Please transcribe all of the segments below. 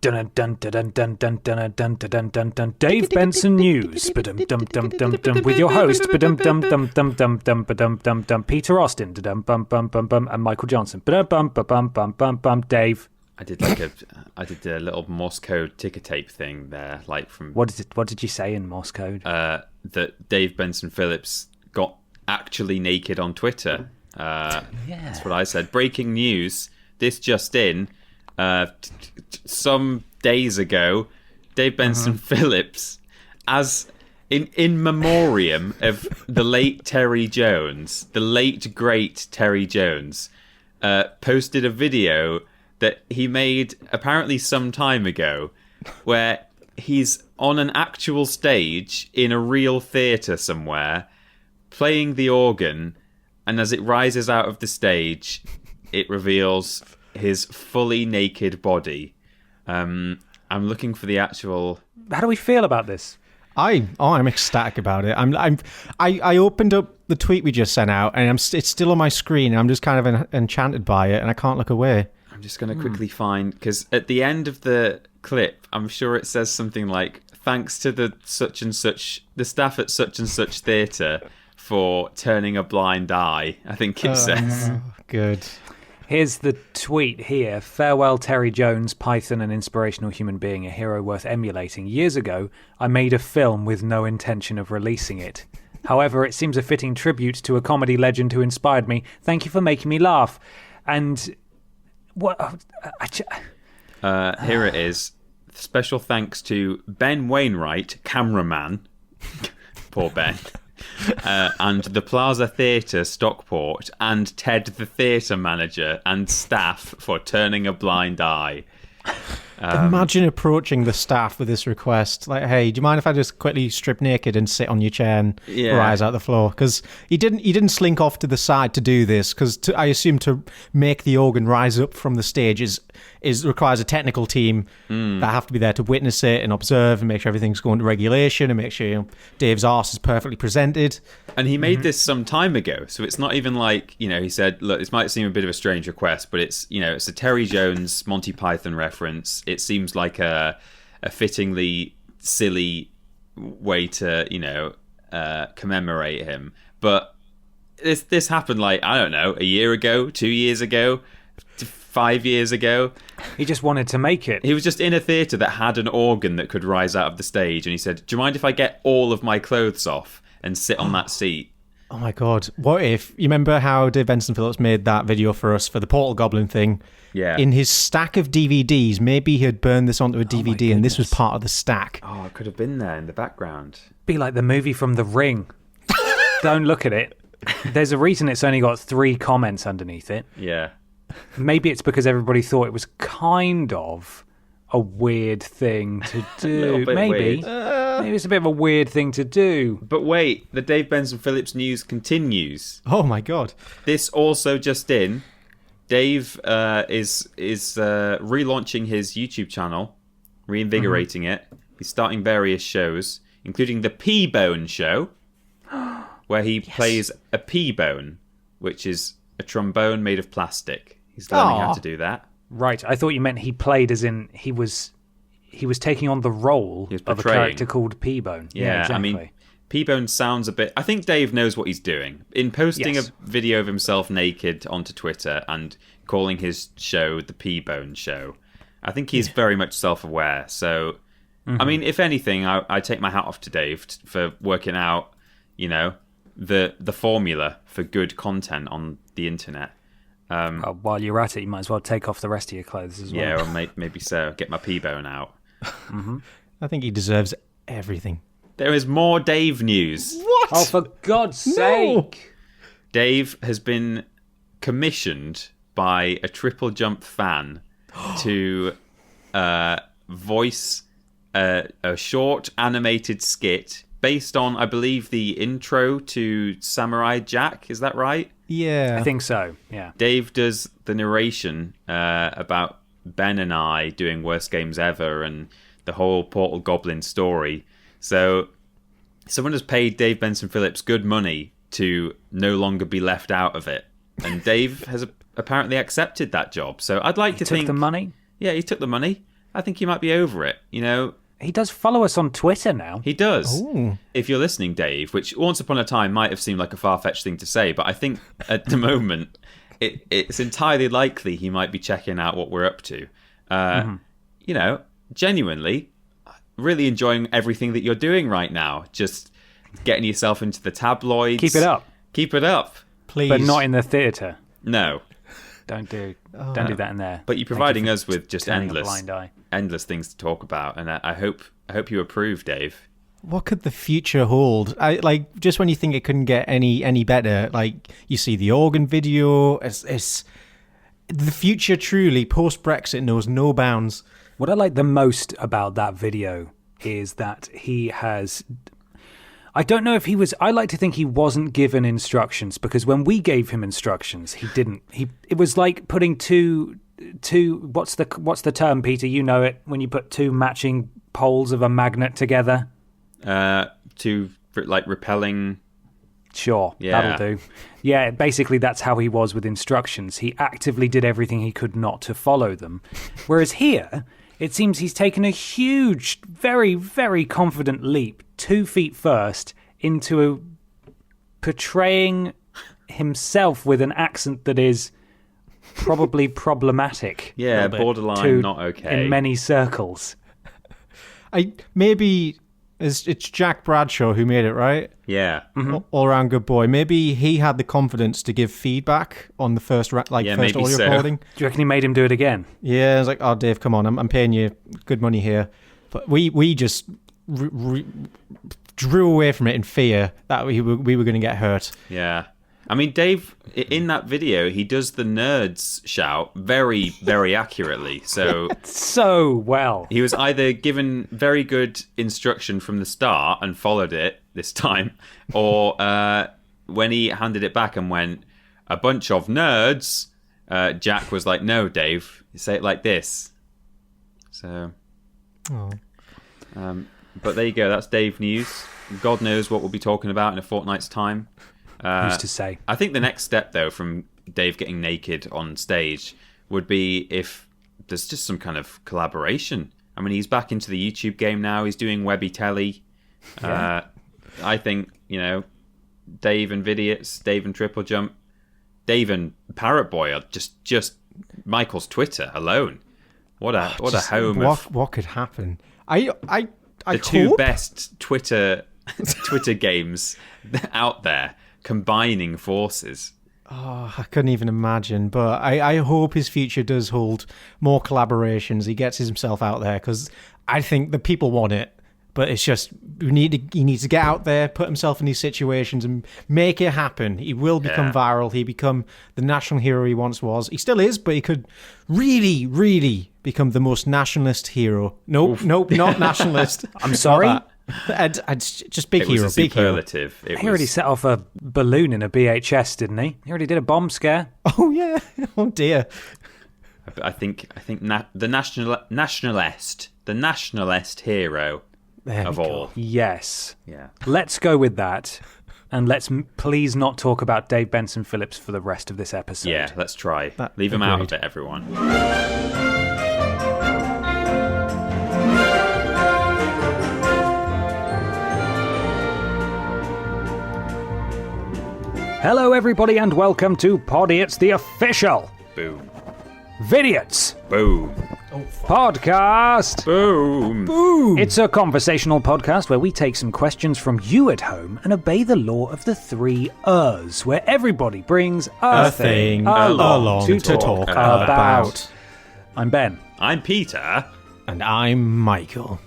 Dun dun dun dun dun dun dun dun dun dun. Dave Benson News. Dum dum dum dum dum. With your host. Dum dum dum dum dum dum dum dum dum. Peter Austin. Dum bum bum bum bum. And Michael Johnson. Bum bum bum bum bum bum. Dave. I did a little Morse code ticker tape thing there, like from. What did you say in Morse code? That Dave Benson Phillips got actually naked on Twitter. That's what I said. Breaking news. This just in. Some days ago, Dave Benson Phillips, as in memoriam of the late Terry Jones, the late great Terry Jones, posted a video that he made apparently some time ago, where he's on an actual stage in a real theatre somewhere, playing the organ, and as it rises out of the stage, it reveals his fully naked body. I'm looking for the actual. How do we feel about this? I'm ecstatic about it. I opened up the tweet we just sent out, and it's still on my screen. And I'm just kind of enchanted by it, and I can't look away. I'm just going to quickly find, because at the end of the clip, I'm sure it says something like, "Thanks to the such and such, the staff at such and such theatre for turning a blind eye." I think it says. Good. Here's the tweet here. Farewell, Terry Jones, Python, an inspirational human being, a hero worth emulating. Years ago, I made a film with no intention of releasing it. However, it seems a fitting tribute to a comedy legend who inspired me. Thank you for making me laugh. And what? Here it is. Special thanks to Ben Wainwright, cameraman. Poor Ben. And the Plaza Theatre, Stockport, and Ted, the theatre manager, and staff for turning a blind eye. Imagine approaching the staff with this request, like, "Hey, do you mind if I just quickly strip naked and sit on your chair and rise out the floor?" Because he didn't slink off to the side to do this, because I assume to make the organ rise up from the stage requires a technical team that have to be there to witness it and observe and make sure everything's going to regulation and make sure Dave's arse is perfectly presented. And he made this some time ago, so it's not even like, he said, look, this might seem a bit of a strange request, but it's a Terry Jones Monty Python reference. It seems like a fittingly silly way to commemorate him, but this happened like, I don't know, a year ago, 2 years ago, 5 years ago. He just wanted to make it. He was just in a theatre that had an organ that could rise out of the stage, and he said, "Do you mind if I get all of my clothes off and sit on that seat?" Oh my God. What if, you remember how Dave Benson Phillips made that video for us for the Portal Goblin thing? Yeah. In his stack of DVDs, maybe he had burned this onto a DVD and this was part of the stack. Oh, it could have been there in the background. Be like the movie from The Ring. Don't look at it. There's a reason it's only got 3 comments underneath it. Yeah. Maybe it's because everybody thought it was kind of a weird thing to do. Maybe it's a bit of a weird thing to do. But wait, the Dave Benson Phillips news continues. Oh my God! This also just in: Dave is relaunching his YouTube channel, reinvigorating it. He's starting various shows, including the P-Bone Show, where he plays a P-Bone, which is a trombone made of plastic. He's learning how to do that. Right, I thought you meant he played as in he was taking on the role of a character called P-Bone. Yeah, exactly. I mean, P-Bone sounds a bit... I think Dave knows what he's doing. In posting a video of himself naked onto Twitter and calling his show the P-Bone Show, I think he's very much self-aware. So, I mean, if anything, I take my hat off to Dave for working out, the formula for good content on the internet. While you're at it, you might as well take off the rest of your clothes as well. Yeah, or maybe so. Get my P-Bone out. I think he deserves everything. There is more Dave news. What? Oh, for God's sake! Dave has been commissioned by a Triple Jump fan to voice a short animated skit based on, I believe, the intro to Samurai Jack. Is that right? Yeah. I think so, yeah. Dave does the narration about Ben and I doing Worst Games Ever and the whole Portal Goblin story. So someone has paid Dave Benson Phillips good money to no longer be left out of it. And Dave has apparently accepted that job. So I'd like to think... He took the money? Yeah, he took the money. I think he might be over it. You know, He does follow us on Twitter now. he does. Ooh. If you're listening, Dave, which once upon a time might have seemed like a far-fetched thing to say, but I think at the moment it's entirely likely he might be checking out what we're up to. You know, genuinely, really enjoying everything that you're doing right now. Just getting yourself into the tabloids. Keep it up. Keep it up. Please. But not in the theatre. No. Don't do that in there. But you're providing us with just turning a blind eye. endless things to talk about, and I hope you approve, Dave. What could the future hold? Just when you think it couldn't get any better, like you see the organ video. It's the future. Truly, post Brexit knows no bounds. What I like the most about that video is that he has... I don't know if he was... I like to think he wasn't given instructions, because when we gave him instructions, he didn't. It was like putting two... What's the term, Peter? You know it. When you put two matching poles of a magnet together. Repelling... Sure, Yeah. that'll do. Yeah, basically that's how he was with instructions. He actively did everything he could not to follow them. Whereas here, it seems he's taken a huge, very, very confident leap, 2 feet first, into portraying himself with an accent that is probably problematic. Yeah, a little bit, borderline not okay. in many circles. It's Jack Bradshaw who made it, right? Yeah. All around good boy. Maybe he had the confidence to give feedback on the first first maybe audio so. recording. Do you reckon he made him do it again? Yeah, it's like, oh, Dave, come on, I'm paying you good money here. But we just drew away from it in fear that we were going to get hurt. Yeah. I mean, Dave, in that video, he does the nerds shout very, very accurately. So well. he was either given very good instruction from the start and followed it this time, or when he handed it back and went, a bunch of nerds, Jack was like, no, Dave, say it like this. So, but there you go. That's Dave News. God knows what we'll be talking about in a fortnight's time. Who's to say? I think the next step, though, from Dave getting naked on stage would be if there's just some kind of collaboration. I mean, he's back into the YouTube game now. He's doing webby telly. Yeah. I think, Dave and Vidiots, Dave and Triple Jump, Dave and Parrot Boy are just Michael's Twitter alone. What a home of what could happen? I the two best Twitter games out there, combining forces. Oh, I couldn't even imagine, but I hope his future does hold more collaborations. He gets himself out there, because I think the people want it, but it's just he needs to get out there, put himself in these situations and make it happen. He will become viral. He become the national hero he once was. He still is, but he could really, really become the most nationalist hero. Nope, not nationalist. I'm sorry? I'd just big It hero, was a big hero. superlative. He already set off a balloon in a BHS, didn't he? He already did a bomb scare. Oh yeah. Oh dear. I think the nationalist hero of all. Yes. Yeah. Let's go with that. And let's please not talk about Dave Benson Phillips for the rest of this episode. Yeah, let's try. Leave him out of it, everyone. Hello, everybody, and welcome to Podiots, the official Boom. Vidiots Boom. podcast. Boom. It's a conversational podcast where we take some questions from you at home and obey the law of the 3 Rs, where everybody brings a thing along to talk about. I'm Ben. I'm Peter. And I'm Michael.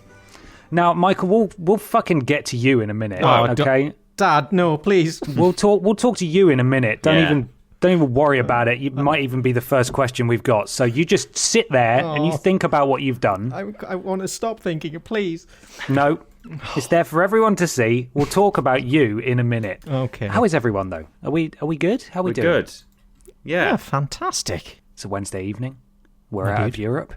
Now, Michael, we'll fucking get to you in a minute, okay? Dad, no, please. We'll talk to you in a minute. Don't even worry about it. It might even be the first question we've got. So you just sit there and you think about what you've done. I want to stop thinking, please. No, it's there for everyone to see. We'll talk about you in a minute. Okay. How is everyone though? Are we good? How we We're doing? good. Yeah, fantastic. It's a Wednesday evening. We're out of Europe.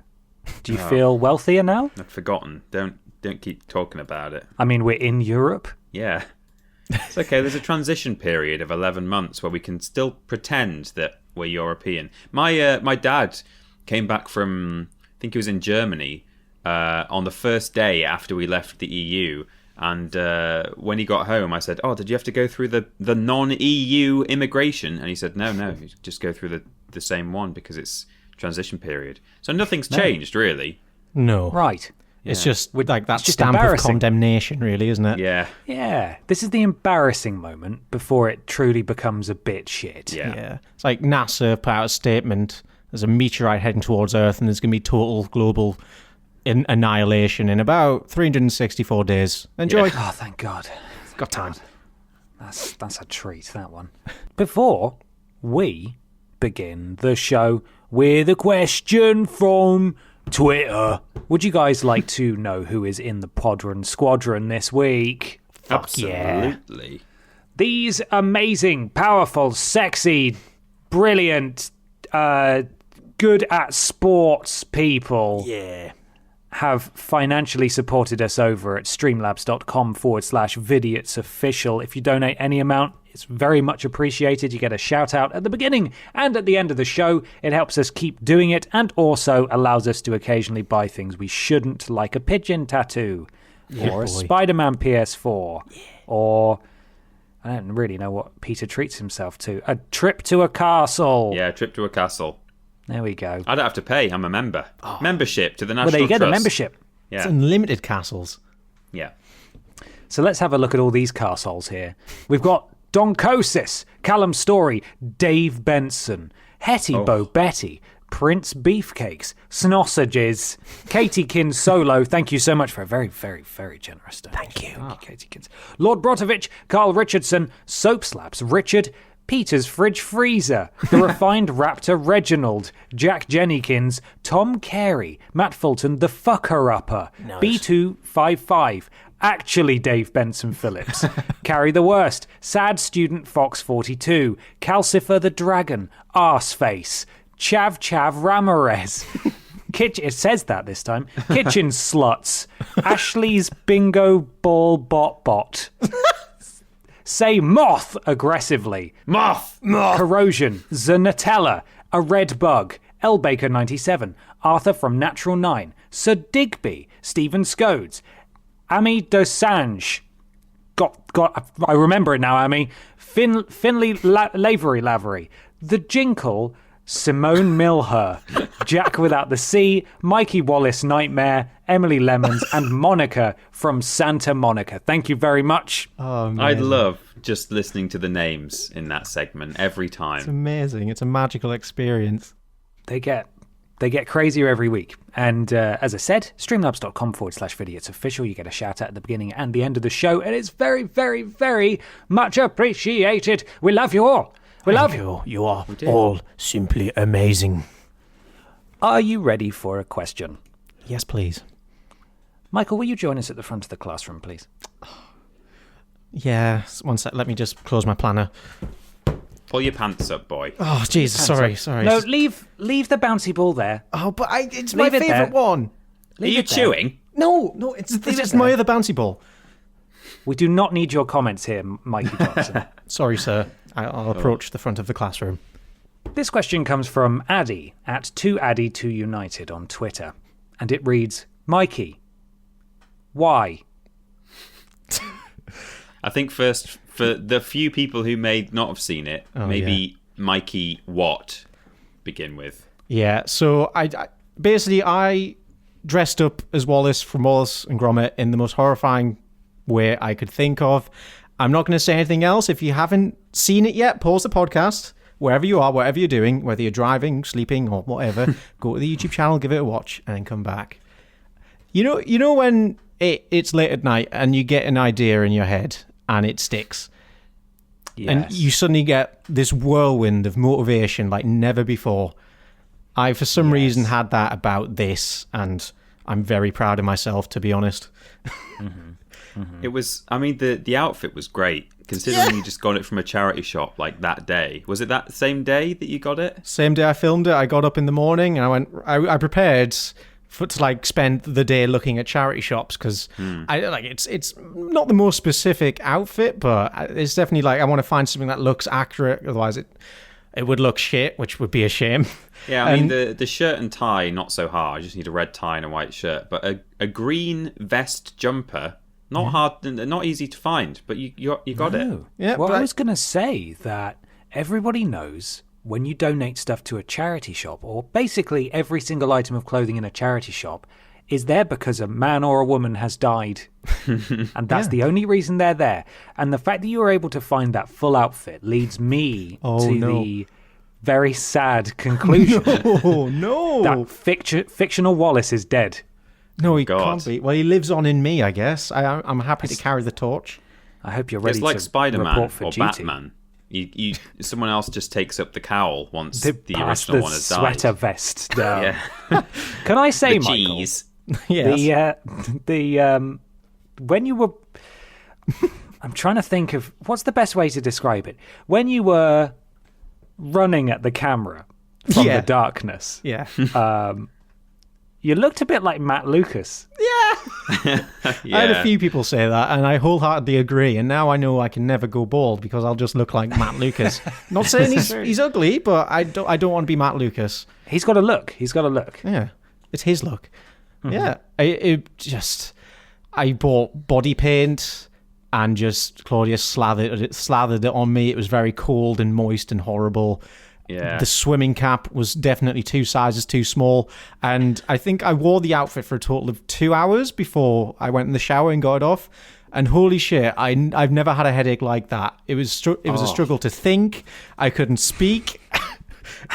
Do you feel wealthier now? I've forgotten. Don't keep talking about it. I mean, we're in Europe. Yeah. It's okay. There's a transition period of 11 months where we can still pretend that we're European. My dad came back from, I think he was in Germany, on the first day after we left the EU. And when he got home, I said, "Oh, did you have to go through the non-EU immigration?" And he said, "No, you just go through the same one because it's transition period." So nothing's changed, really. No. Right. It's just like that just stamp of embarrassing. condemnation, really, isn't it? Yeah. Yeah. This is the embarrassing moment before it truly becomes a bit shit. Yeah. It's like NASA put out a statement, there's a meteorite heading towards Earth and there's going to be total global annihilation in about 364 days. Enjoy. Oh, thank God. Got time. That's a treat, that one. Before we begin the show with a question from Twitter, would you guys like to know who is in the Podron Squadron this week? Fuck yeah. Absolutely. These amazing, powerful, sexy, brilliant, good at sports people have financially supported us over at streamlabs.com/Vidiots official. If you donate any amount, it's very much appreciated. You get a shout out at the beginning and at the end of the show. It helps us keep doing it and also allows us to occasionally buy things we shouldn't, like a pigeon tattoo or a Spider-Man PS4 or... I don't really know what Peter treats himself to. A trip to a castle. Yeah, trip to a castle. There we go. I don't have to pay. I'm a member. Membership to the National Well, there you go, Trust. the membership. Yeah. It's unlimited castles. Yeah. So let's have a look at all these castles here. We've got Doncosis, Callum Story, Dave Benson, Hetty Bo Betty, Prince Beefcakes, Snossages, Katiekins Solo. Thank you so much for a very, very, very generous donation. Thank you, Katiekins. Lord Brotovich, Carl Richardson, Soap Slaps, Richard, Peter's Fridge Freezer, The Refined Raptor Reginald, Jack Jennykins, Tom Carey, Matt Fulton, The Fucker Upper, B255, Actually Dave Benson Phillips, Carry the Worst, Sad Student Fox 42, Calcifer the Dragon, Arseface, Chav Ramirez, it says that this time, Kitchen Sluts, Ashley's Bingo Ball Bot, Say Moth aggressively. Moth! Corrosion. Zanatella. A Red Bug. L Baker 97. Arthur from Natural 9. Sir Digby. Stephen Scodes. Ami Dosange. I remember it now, Ami. Finley Lavery. The Jinkle. Simone Milher, Jack Without the Sea, Mikey Wallace Nightmare, Emily Lemons, and Monica from Santa Monica. Thank you very much. Oh, I love just listening to the names in that segment every time. It's amazing. It's a magical experience. They get crazier every week. And as I said, streamlabs.com/Vidiots official. You get a shout out at the beginning and the end of the show. And it's very, very, very much appreciated. We love you all. We love you. You are all simply amazing. Are you ready for a question? Yes, please. Michael, will you join us at the front of the classroom, please? Yeah, one sec. Let me just close my planner. Pull your pants up, boy. Oh, Jesus. Sorry. No, leave the bouncy ball there. Oh, but it's Leave my it there. favourite one. Are you chewing? No, it's it my there. other bouncy ball. We do not need your comments here, Mikey Johnson. Sorry, sir. I'll approach the front of the classroom. This question comes from Addy at 2Addy2United on Twitter. And it reads, Mikey, why? I think first, for the few people who may not have seen it, maybe Mikey what begin with. Yeah, so I basically dressed up as Wallace from Wallace and Gromit in the most horrifying way I could think of. I'm not going to say anything else. If you haven't seen it yet, pause the podcast. Wherever you are, whatever you're doing, whether you're driving, sleeping, or whatever, go to the YouTube channel, give it a watch, and then come back. You know when it's late at night and you get an idea in your head and it sticks? Yes. And you suddenly get this whirlwind of motivation like never before. I, for some reason, had that about this, and I'm very proud of myself, to be honest. It was, I mean, the outfit was great, considering you just got it from a charity shop like that day. Was it that same day that you got it? Same day I filmed it, I got up in the morning and I prepared to spend the day looking at charity shops because it's not the most specific outfit, but it's definitely I want to find something that looks accurate. Otherwise, it would look shit, which would be a shame. Yeah, I mean, the shirt and tie, not so hard. I just need a red tie and a white shirt. But a green vest jumper, not hard, not easy to find, but you got it. Yeah, well, I was going to say that everybody knows when you donate stuff to a charity shop, or basically every single item of clothing in a charity shop is there because a man or a woman has died. And that's the only reason they're there. And the fact that you were able to find that full outfit leads me to the very sad conclusion that fictional Wallace is dead. No, he can't be. Well, he lives on in me, I guess. I'm happy to carry the torch. I hope you're ready to report for Spider-Man or duty. Batman. Someone else just takes up the cowl once the original one has died. Sweater vest down. Yeah. Can I say, the Michael? cheese. Yes. When you were, I'm trying to think of what's the best way to describe it. When you were running at the camera from the darkness, you looked a bit like Matt Lucas. Yeah. I had a few people say that, and I wholeheartedly agree. And now I know I can never go bald because I'll just look like Matt Lucas. Not saying he's ugly, but I don't want to be Matt Lucas. He's got a look. Yeah, it's his look. Yeah, I bought body paint and just Claudia slathered it on me. It was very cold and moist and horrible. Yeah. The swimming cap was definitely 2 sizes too small, and I think I wore the outfit for a total of 2 hours before I went in the shower and got it off. And holy shit, I've never had a headache like that. It was a struggle to think. I couldn't speak.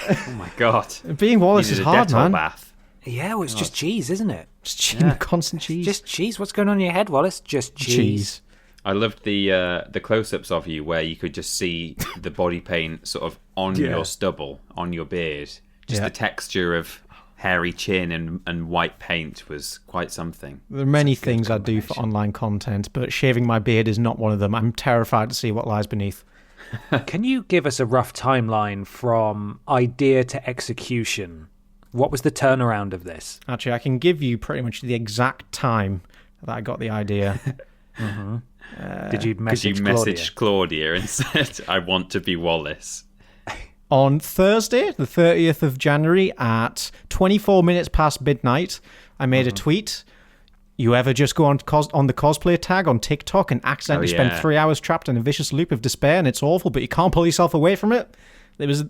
Oh my god! Being Wallace is hard, man. Bath. Yeah, well, it's just cheese, isn't it? Just cheese, constant cheese. Just cheese. What's going on in your head, Wallace? Just cheese. I loved the close-ups of you where you could just see the body paint sort of on your stubble, on your beard. Just the texture of hairy chin and white paint was quite something. There are many things I do for online content, but shaving my beard is not one of them. I'm terrified to see what lies beneath. Can you give us a rough timeline from idea to execution? What was the turnaround of this? Actually, I can give you pretty much the exact time that I got the idea. Did you message Claudia and said, I want to be Wallace? On Thursday, the 30th of January at 24 minutes past midnight, I made a tweet. You ever just go on the cosplay tag on TikTok and accidentally spend 3 hours trapped in a vicious loop of despair and it's awful, but you can't pull yourself away from it? It was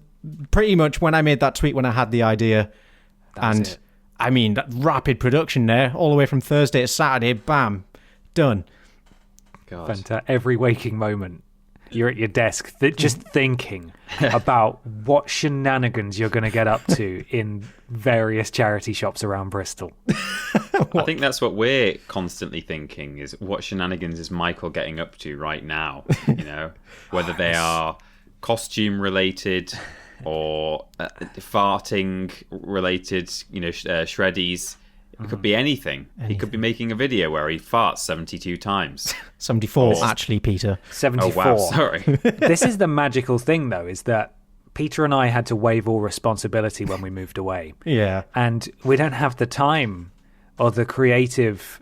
pretty much when I made that tweet when I had the idea. And I mean, that rapid production there, all the way from Thursday to Saturday, bam, done. God. Every waking moment, you're at your desk just thinking about what shenanigans you're going to get up to in various charity shops around Bristol. I think that's what we're constantly thinking, is what shenanigans is Michael getting up to right now? You know, whether they are costume related or farting related, shreddies. It could be anything. He could be making a video where he farts 72 times. 74, actually, Peter. 74. Oh, wow, sorry. This is the magical thing, though, is that Peter and I had to waive all responsibility when we moved away. Yeah. And we don't have the time or the creative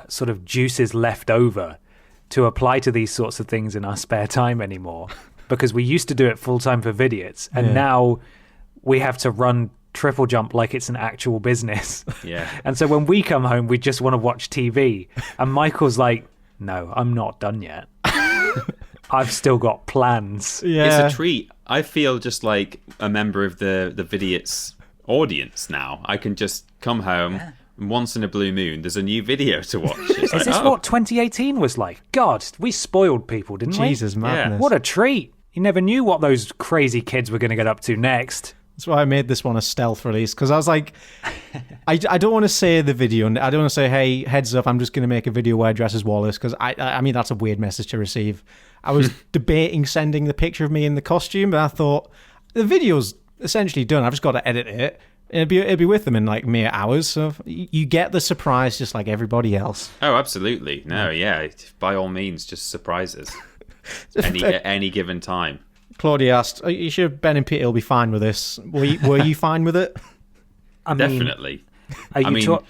sort of juices left over to apply to these sorts of things in our spare time anymore. Because we used to do it full-time for Vidiots, and now we have to run triple jump like it's an actual business. Yeah. And so when we come home, we just want to watch TV. And Michael's like, no, I'm not done yet. I've still got plans. Yeah. It's a treat. I feel just like a member of the Vidiots audience now. I can just come home, and once in a blue moon, there's a new video to watch. It's Is this what 2018 was like? God, we spoiled people, didn't we? Jesus, madness. What a treat. You never knew what those crazy kids were going to get up to next. That's why I made this one a stealth release, because I was like, I don't want to say the video, and I don't want to say, hey, heads up, I'm just going to make a video where I dress as Wallace, because I mean, that's a weird message to receive. I was debating sending the picture of me in the costume, but I thought, the video's essentially done, I've just got to edit it. It'd be with them in like mere hours, so you get the surprise just like everybody else. Oh, absolutely. No, yeah, by all means, just surprises. At any given time. Claudia asked, "Are you sure Ben and Peter will be fine with this? Were you fine with it?" I mean, definitely.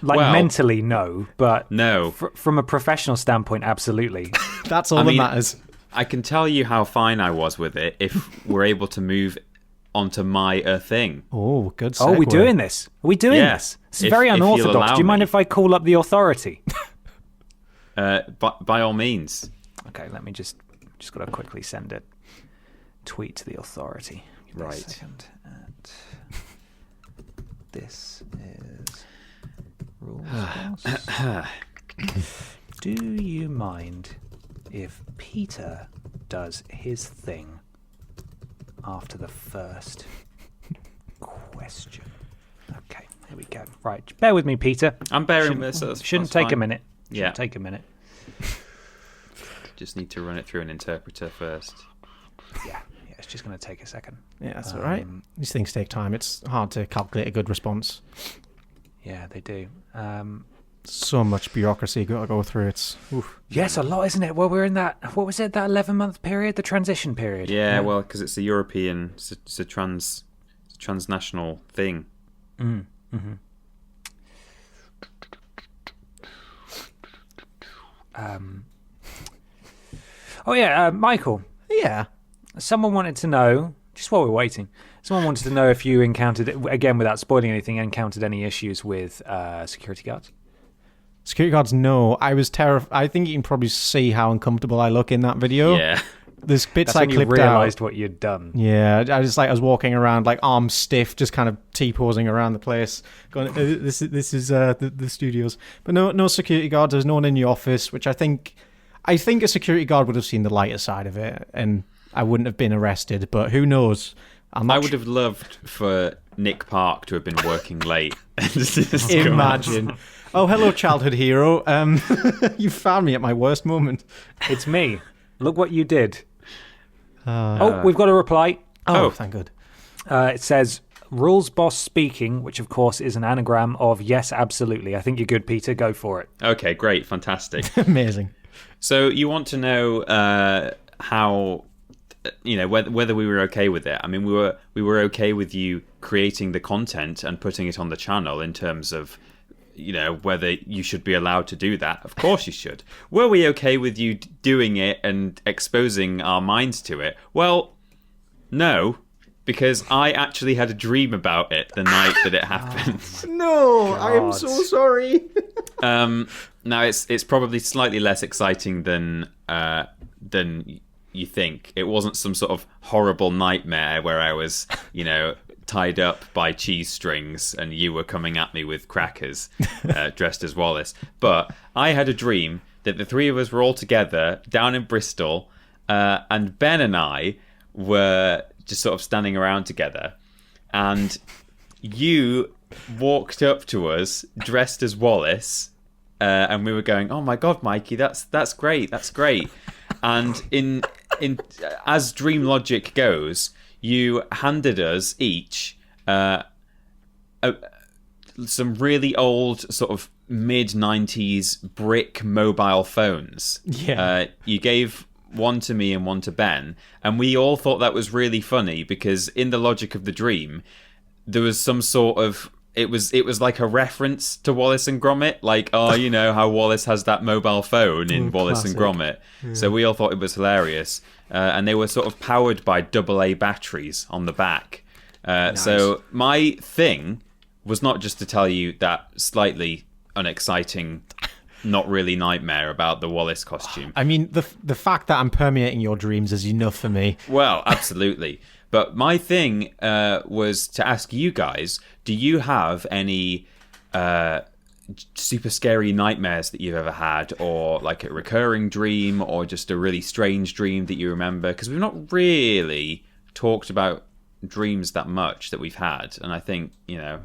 Mentally, no, but no. From a professional standpoint, absolutely. That's all that matters. I can tell you how fine I was with it if we're able to move onto my thing. Oh, good segue. Oh, we're doing this. Are we doing this? It's very unorthodox. Do you mind if I call up the authority? By all means. Okay, let me just got to quickly send a tweet to the authority. Give me a Right. second. And this is rules. Boss. Do you mind if Peter does his thing after the first question? Okay, here we go. Right, bear with me, Peter. I'm bearing with this. Shouldn't that's take a fine. minute. Yeah. Shouldn't take a minute. Just need to run it through an interpreter first. Yeah, it's just going to take a second. Yeah, that's all right. These things take time. It's hard to calculate a good response. Yeah, they do. So much bureaucracy got to go through. It's oof. Yes, a lot, isn't it? Well, we're in that, what was it, that 11-month period, the transition period? Yeah, well, because it's a European, it's a transnational thing. Mm-hmm. Oh, yeah, Michael. Yeah. Someone wanted to know, just while we're waiting, someone wanted to know if you encountered, again, without spoiling anything, encountered any issues with security guards. Security guards, no. I was terrified. I think you can probably see how uncomfortable I look in that video. Yeah. There's bits That's I when you clipped realised out. what you'd done. Yeah, I was walking around like arms stiff, just kind of T-posing around the place, going, "This is the studios." But no security guards. There's no one in the office, which I think a security guard would have seen the lighter side of it, and I wouldn't have been arrested. But who knows? I would have loved for Nick Park to have been working late. And just come out. Imagine. Oh, hello, childhood hero. You found me at my worst moment. It's me. Look what you did. We've got a reply. Oh, thank God. It says, rules boss speaking, which of course is an anagram of yes, absolutely. I think you're good, Peter. Go for it. Okay, great, fantastic. Amazing. So you want to know how, whether we were okay with it. I mean, we were okay with you creating the content and putting it on the channel in terms of, whether you should be allowed to do that. Of course you should. Were we okay with you doing it and exposing our minds to it? Well, no, because I actually had a dream about it the night that it happened. No, I am so sorry. Now it's probably slightly less exciting than you think. It wasn't some sort of horrible nightmare where I was, tied up by cheese strings and you were coming at me with crackers dressed as Wallace. But I had a dream that the three of us were all together down in Bristol and Ben and I were just sort of standing around together and you walked up to us dressed as Wallace and we were going, "Oh my God, Mikey, that's great, that's great." And in as dream logic goes, you handed us each some really old sort of mid-90s brick mobile phones. Yeah. You gave one to me and one to Ben, and we all thought that was really funny because in the logic of the dream, there was some sort of... It was like a reference to Wallace and Gromit, like, how Wallace has that mobile phone in Wallace classic. and Gromit. Yeah. So we all thought it was hilarious. And they were sort of powered by AA batteries on the back. Nice. So my thing was not just to tell you that slightly unexciting, not really nightmare about the Wallace costume. I mean, the fact that I'm permeating your dreams is enough for me. Well, absolutely. But my thing was to ask you guys, do you have any super scary nightmares that you've ever had, or like a recurring dream, or just a really strange dream that you remember? Because we've not really talked about dreams that much that we've had. And I think, a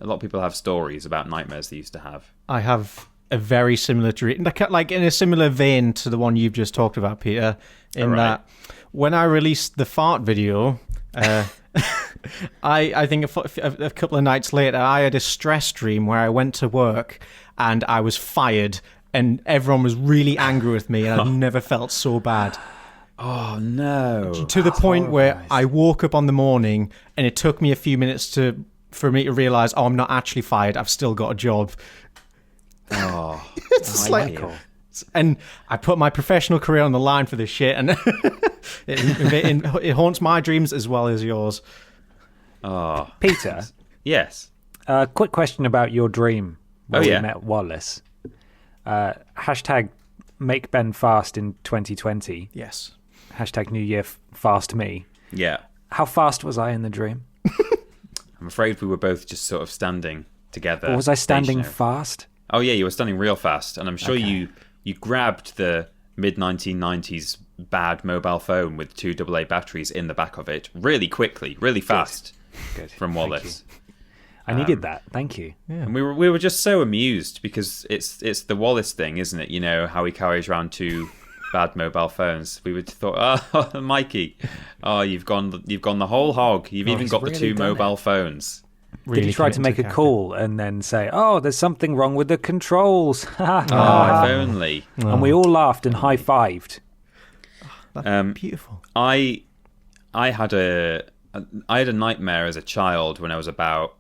lot of people have stories about nightmares they used to have. I have a very similar dream, like in a similar vein to the one you've just talked about, Peter, in that when I released the fart video, I think a couple of nights later, I had a stress dream where I went to work and I was fired and everyone was really angry with me and I've never felt so bad. Oh, no. To the point where I woke up on the morning and it took me a few minutes for me to realise, I'm not actually fired, I've still got a job. Oh, it's like... And I put my professional career on the line for this shit, and it haunts my dreams as well as yours. Oh, Peter, yes. quick question about your dream where we yeah. met Wallace. Hashtag make Ben fast in 2020. Yes. Hashtag New Year fast me. Yeah. How fast was I in the dream? I'm afraid we were both just sort of standing together. Or was I standing stationary. fast? Oh yeah, you were standing real fast, and I'm sure Okay. you grabbed the mid-1990s bad mobile phone with 2 AA batteries in the back of it really quickly, really fast. Good. From Thank Wallace. you. I needed that. Thank you. Yeah. And we were just so amused because it's the Wallace thing, isn't it? You know how he carries around 2 bad mobile phones. We would thought, oh, Mikey, oh, you've gone the whole hog. You've even he's got the really 2 done mobile phones. Did he try to make a call and then say, "Oh, there's something wrong with the controls"? Oh, if only. And we all laughed and high-fived. That's beautiful. I had a nightmare as a child when I was about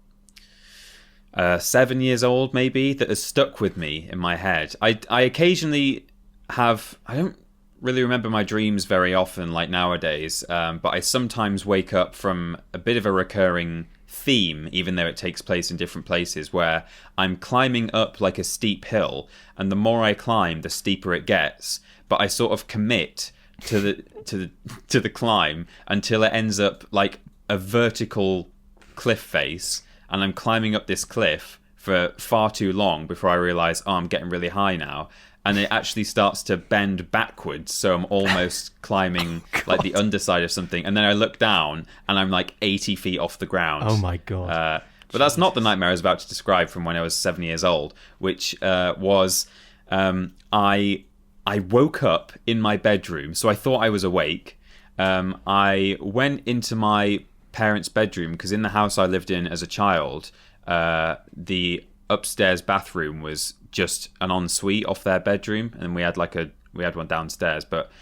7 years old, maybe, that has stuck with me in my head. I occasionally have. I don't really remember my dreams very often, like nowadays. But I sometimes wake up from a bit of a recurring theme, even though it takes place in different places, where I'm climbing up like a steep hill, and the more I climb, the steeper it gets. But I sort of commit to the climb until it ends up like a vertical cliff face, and I'm climbing up this cliff for far too long before I realise, I'm getting really high now. And it actually starts to bend backwards, so I'm almost climbing like the underside of something. And then I look down, and I'm like 80 feet off the ground. Oh my God. But that's not the nightmare I was about to describe from when I was 7 years old, which was I woke up in my bedroom, so I thought I was awake. I went into my parents' bedroom, because in the house I lived in as a child, the upstairs bathroom was just an ensuite off their bedroom, and we had one downstairs, but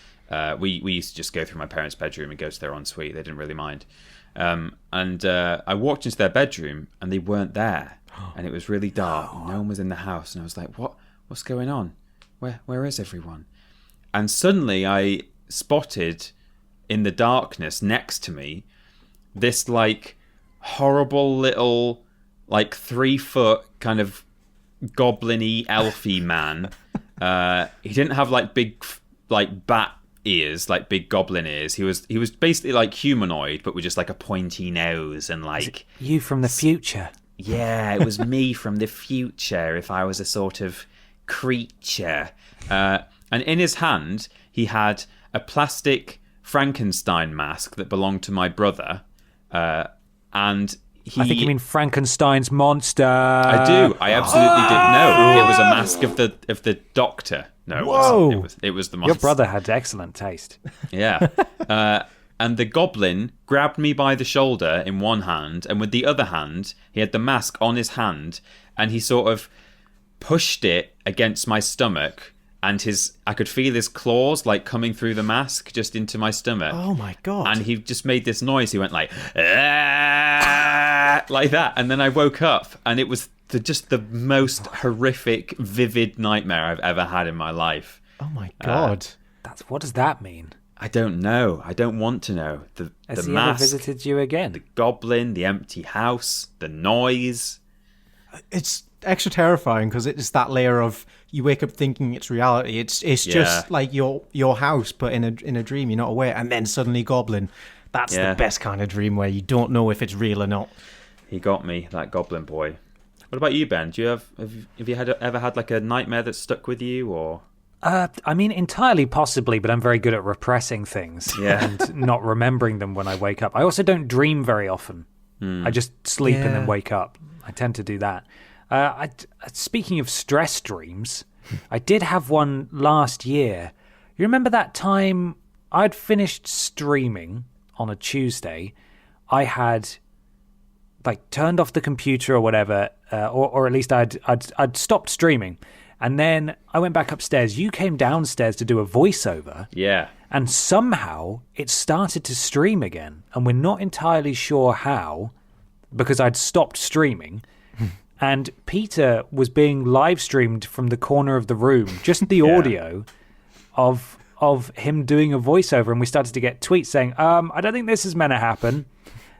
we used to just go through my parents' bedroom and go to their ensuite. They didn't really mind. And I walked into their bedroom, and they weren't there, and it was really dark. No one was in the house, and I was like, what's going on? Where is everyone? And suddenly I spotted in the darkness next to me this like horrible little like 3-foot kind of goblin-y elfy man. He didn't have like big like bat ears, like big goblin ears. He was basically like humanoid, but with just like a pointy nose and like You from the future. Yeah, it was me from the future if I was a sort of creature. And in his hand, he had a plastic Frankenstein mask that belonged to my brother. And I think you mean Frankenstein's monster. I do. I absolutely didn't know. It was a mask of the doctor. No, it wasn't. It was the monster. Your brother had excellent taste. Yeah. And the goblin grabbed me by the shoulder in one hand, and with the other hand, he had the mask on his hand, and he sort of pushed it against my stomach, and I could feel his claws like coming through the mask just into my stomach. Oh my God. And he just made this noise. He went like, "Ah," like that. And then I woke up, and it was just the most horrific, vivid nightmare I've ever had in my life. Oh my God. What does that mean? I don't know. I don't want to know. Has the he mask, ever visited you again? the goblin, the empty house, the noise. It's extra terrifying because it's that layer of you wake up thinking it's reality. It's just like your house, but in a dream you're not aware, and then suddenly goblin. That's the best kind of dream where you don't know if it's real or not. He got me, that goblin boy. What about you, Ben? Do you have you ever had like a nightmare that stuck with you, or? I mean, entirely possibly, but I'm very good at repressing things and not remembering them when I wake up. I also don't dream very often. I just sleep and then wake up. I tend to do that. Speaking of stress dreams, I did have one last year. You remember that time I'd finished streaming on a Tuesday? I had like turned off the computer or whatever, or at least I'd stopped streaming. And then I went back upstairs. You came downstairs to do a voiceover. Yeah. And somehow it started to stream again. And we're not entirely sure how, because I'd stopped streaming. And Peter was being live streamed from the corner of the room, just the audio of him doing a voiceover. And we started to get tweets saying, I don't think this is meant to happen.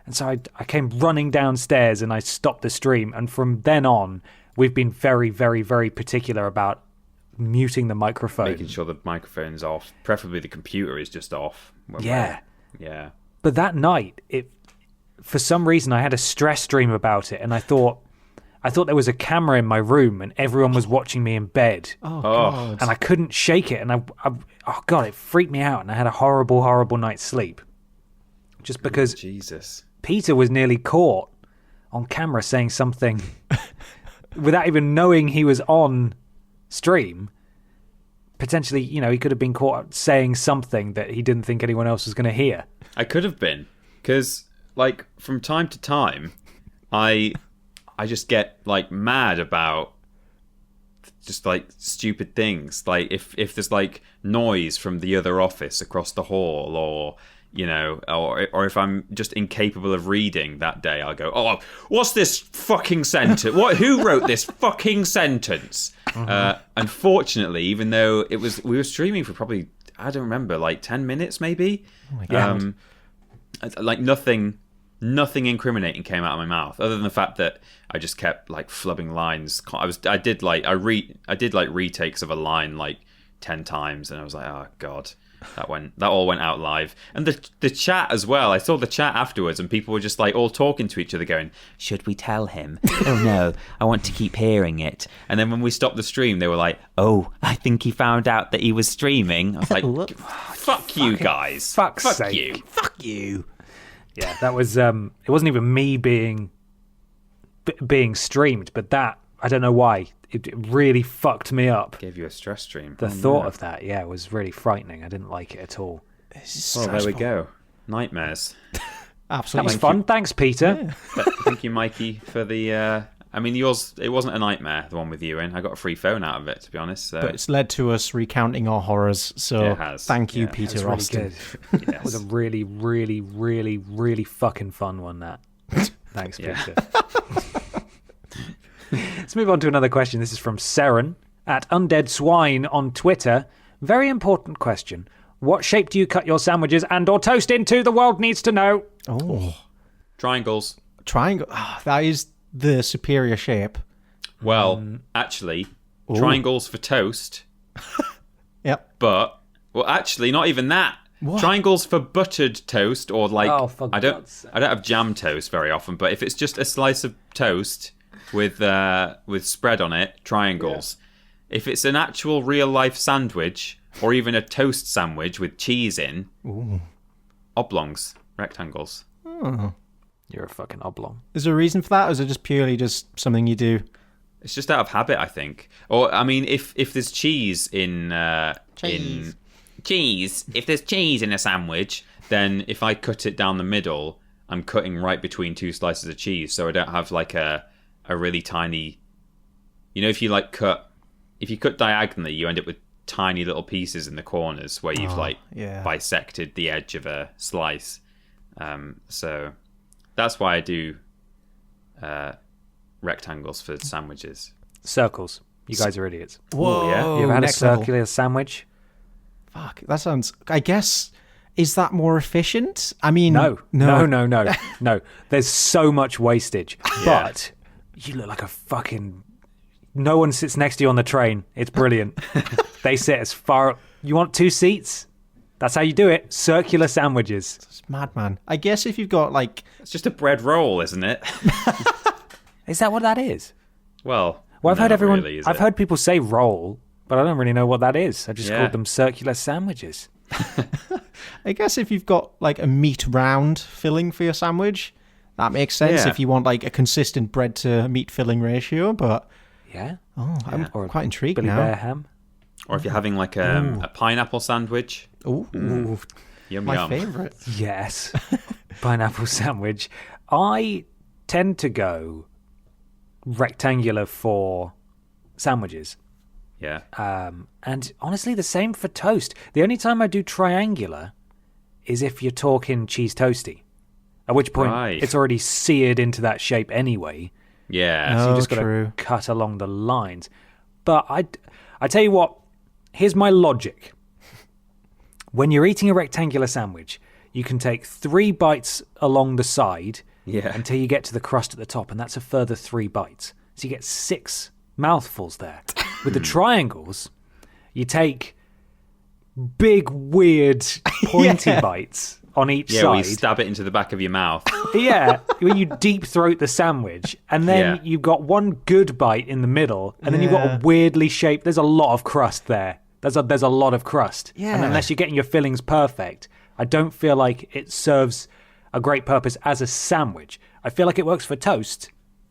And so I came running downstairs and I stopped the stream. And from then on, we've been very, very, very particular about muting the microphone. Making sure the microphone's off. Preferably the computer is just off. Yeah. Yeah. But that night, for some reason, I had a stress dream about it. And I thought there was a camera in my room and everyone was watching me in bed. Oh, God. And I couldn't shake it. And oh, God, it freaked me out. And I had a horrible, horrible night's sleep. Just because Jesus. Peter was nearly caught on camera saying something without even knowing he was on stream. Potentially, he could have been caught saying something that he didn't think anyone else was going to hear. I could have been. Because, from time to time, I just get, mad about just, stupid things. If there's, noise from the other office across the hall or... or if I'm just incapable of reading that day, I'll go, oh, what's this fucking sentence? Who wrote this fucking sentence? Unfortunately, even though we were streaming for probably, I don't remember, 10 minutes maybe. Oh my God. Nothing incriminating came out of my mouth, other than the fact that I just kept flubbing lines. I did retakes of a line 10 times, and I was like, oh God. That all went out live. And the chat as well. I saw the chat afterwards and people were just all talking to each other going, should we tell him? Oh no, I want to keep hearing it. And then when we stopped the stream, they were like, oh, I think he found out that he was streaming. I was like, fuck you guys. Fuck sake. You. Fuck you. Yeah, that was, it wasn't even me being streamed, but that, I don't know why. It really fucked me up. Gave you a stress stream. The thought of that, was really frightening. I didn't like it at all. Well, there we go. Nightmares. Absolutely. That was fun. Thanks, Peter. Yeah. Thank you, Mikey, for the... yours, it wasn't a nightmare, the one with you in. I got a free phone out of it, to be honest. So. But it's led to us recounting our horrors. So thank you, Peter really Austin. Good. That was a really, really, really, really fucking fun one, that. Thanks, Peter. Let's move on to another question. This is from Seren at Undead Swine on Twitter. Very important question. What shape do you cut your sandwiches and or toast into? The world needs to know. Oh. Triangles. Triangle. Oh, that is the superior shape. Well, actually, triangles for toast. Yep. But, actually, not even that. What? Triangles for buttered toast or I don't have jam toast very often, but if it's just a slice of toast... with spread on it, triangles. Yeah. If it's an actual real life sandwich or even a toast sandwich with cheese in, oblongs, rectangles. Oh. You're a fucking oblong. Is there a reason for that, or is it just purely just something you do? It's just out of habit, I think. Or if there's cheese in if there's cheese in a sandwich, then if I cut it down the middle, I'm cutting right between two slices of cheese, so I don't have a really tiny, if you cut diagonally, you end up with tiny little pieces in the corners where you've bisected the edge of a slice. So that's why I do rectangles for sandwiches. Circles. You guys are idiots. Whoa! Yeah. You ever had a circular sandwich? Fuck, that sounds. I guess. Is that more efficient? I mean, no. There's so much wastage, but. You look like a fucking... No one sits next to you on the train. It's brilliant. They sit as far... You want 2 seats? That's how you do it. Circular sandwiches. It's madman. I guess if you've got, It's just a bread roll, isn't it? Is that what that is? Well, I've heard everyone... Really, I've heard people say roll, but I don't really know what that is. I just Yeah. called them circular sandwiches. I guess if you've got, a meat round filling for your sandwich... That makes sense if you want a consistent bread to meat filling ratio, but Yeah. I'm quite intrigued Billy now. Bear ham. Or if you're having a pineapple sandwich. Ooh, Yum my yum. favourite. Yes. Pineapple sandwich. I tend to go rectangular for sandwiches. Yeah. And honestly, the same for toast. The only time I do triangular is if you're talking cheese toasty. At which point, it's already seared into that shape anyway. Yeah. So you just got to cut along the lines. But I tell you what, here's my logic. When you're eating a rectangular sandwich, you can take 3 bites along the side until you get to the crust at the top, and that's a further 3 bites. So you get 6 mouthfuls there. With the triangles, you take big, weird, pointy bites on each side. Yeah, where you stab it into the back of your mouth. Yeah, where you deep throat the sandwich, and then you've got one good bite in the middle, and then you've got a weirdly shaped... There's a lot of crust there. There's a lot of crust. Yeah. And unless you're getting your fillings perfect, I don't feel like it serves a great purpose as a sandwich. I feel like it works for toast,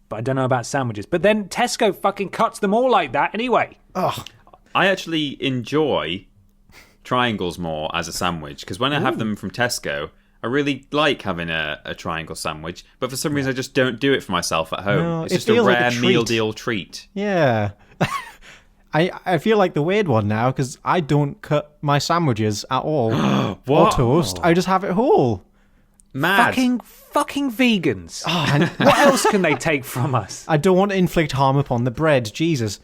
but I don't know about sandwiches. But then Tesco fucking cuts them all like that anyway. Oh, I actually enjoy triangles more as a sandwich, because when I have them from Tesco, I really like having a triangle sandwich, but for some reason I just don't do it for myself at home. No, it's it just a feels like rare a treat. meal deal treat. yeah. I feel like the weird one now because I don't cut my sandwiches at all. Or toast. I just have it whole. Mad. Fucking vegans. What else can they take from us? I don't want to inflict harm upon the bread. Jesus.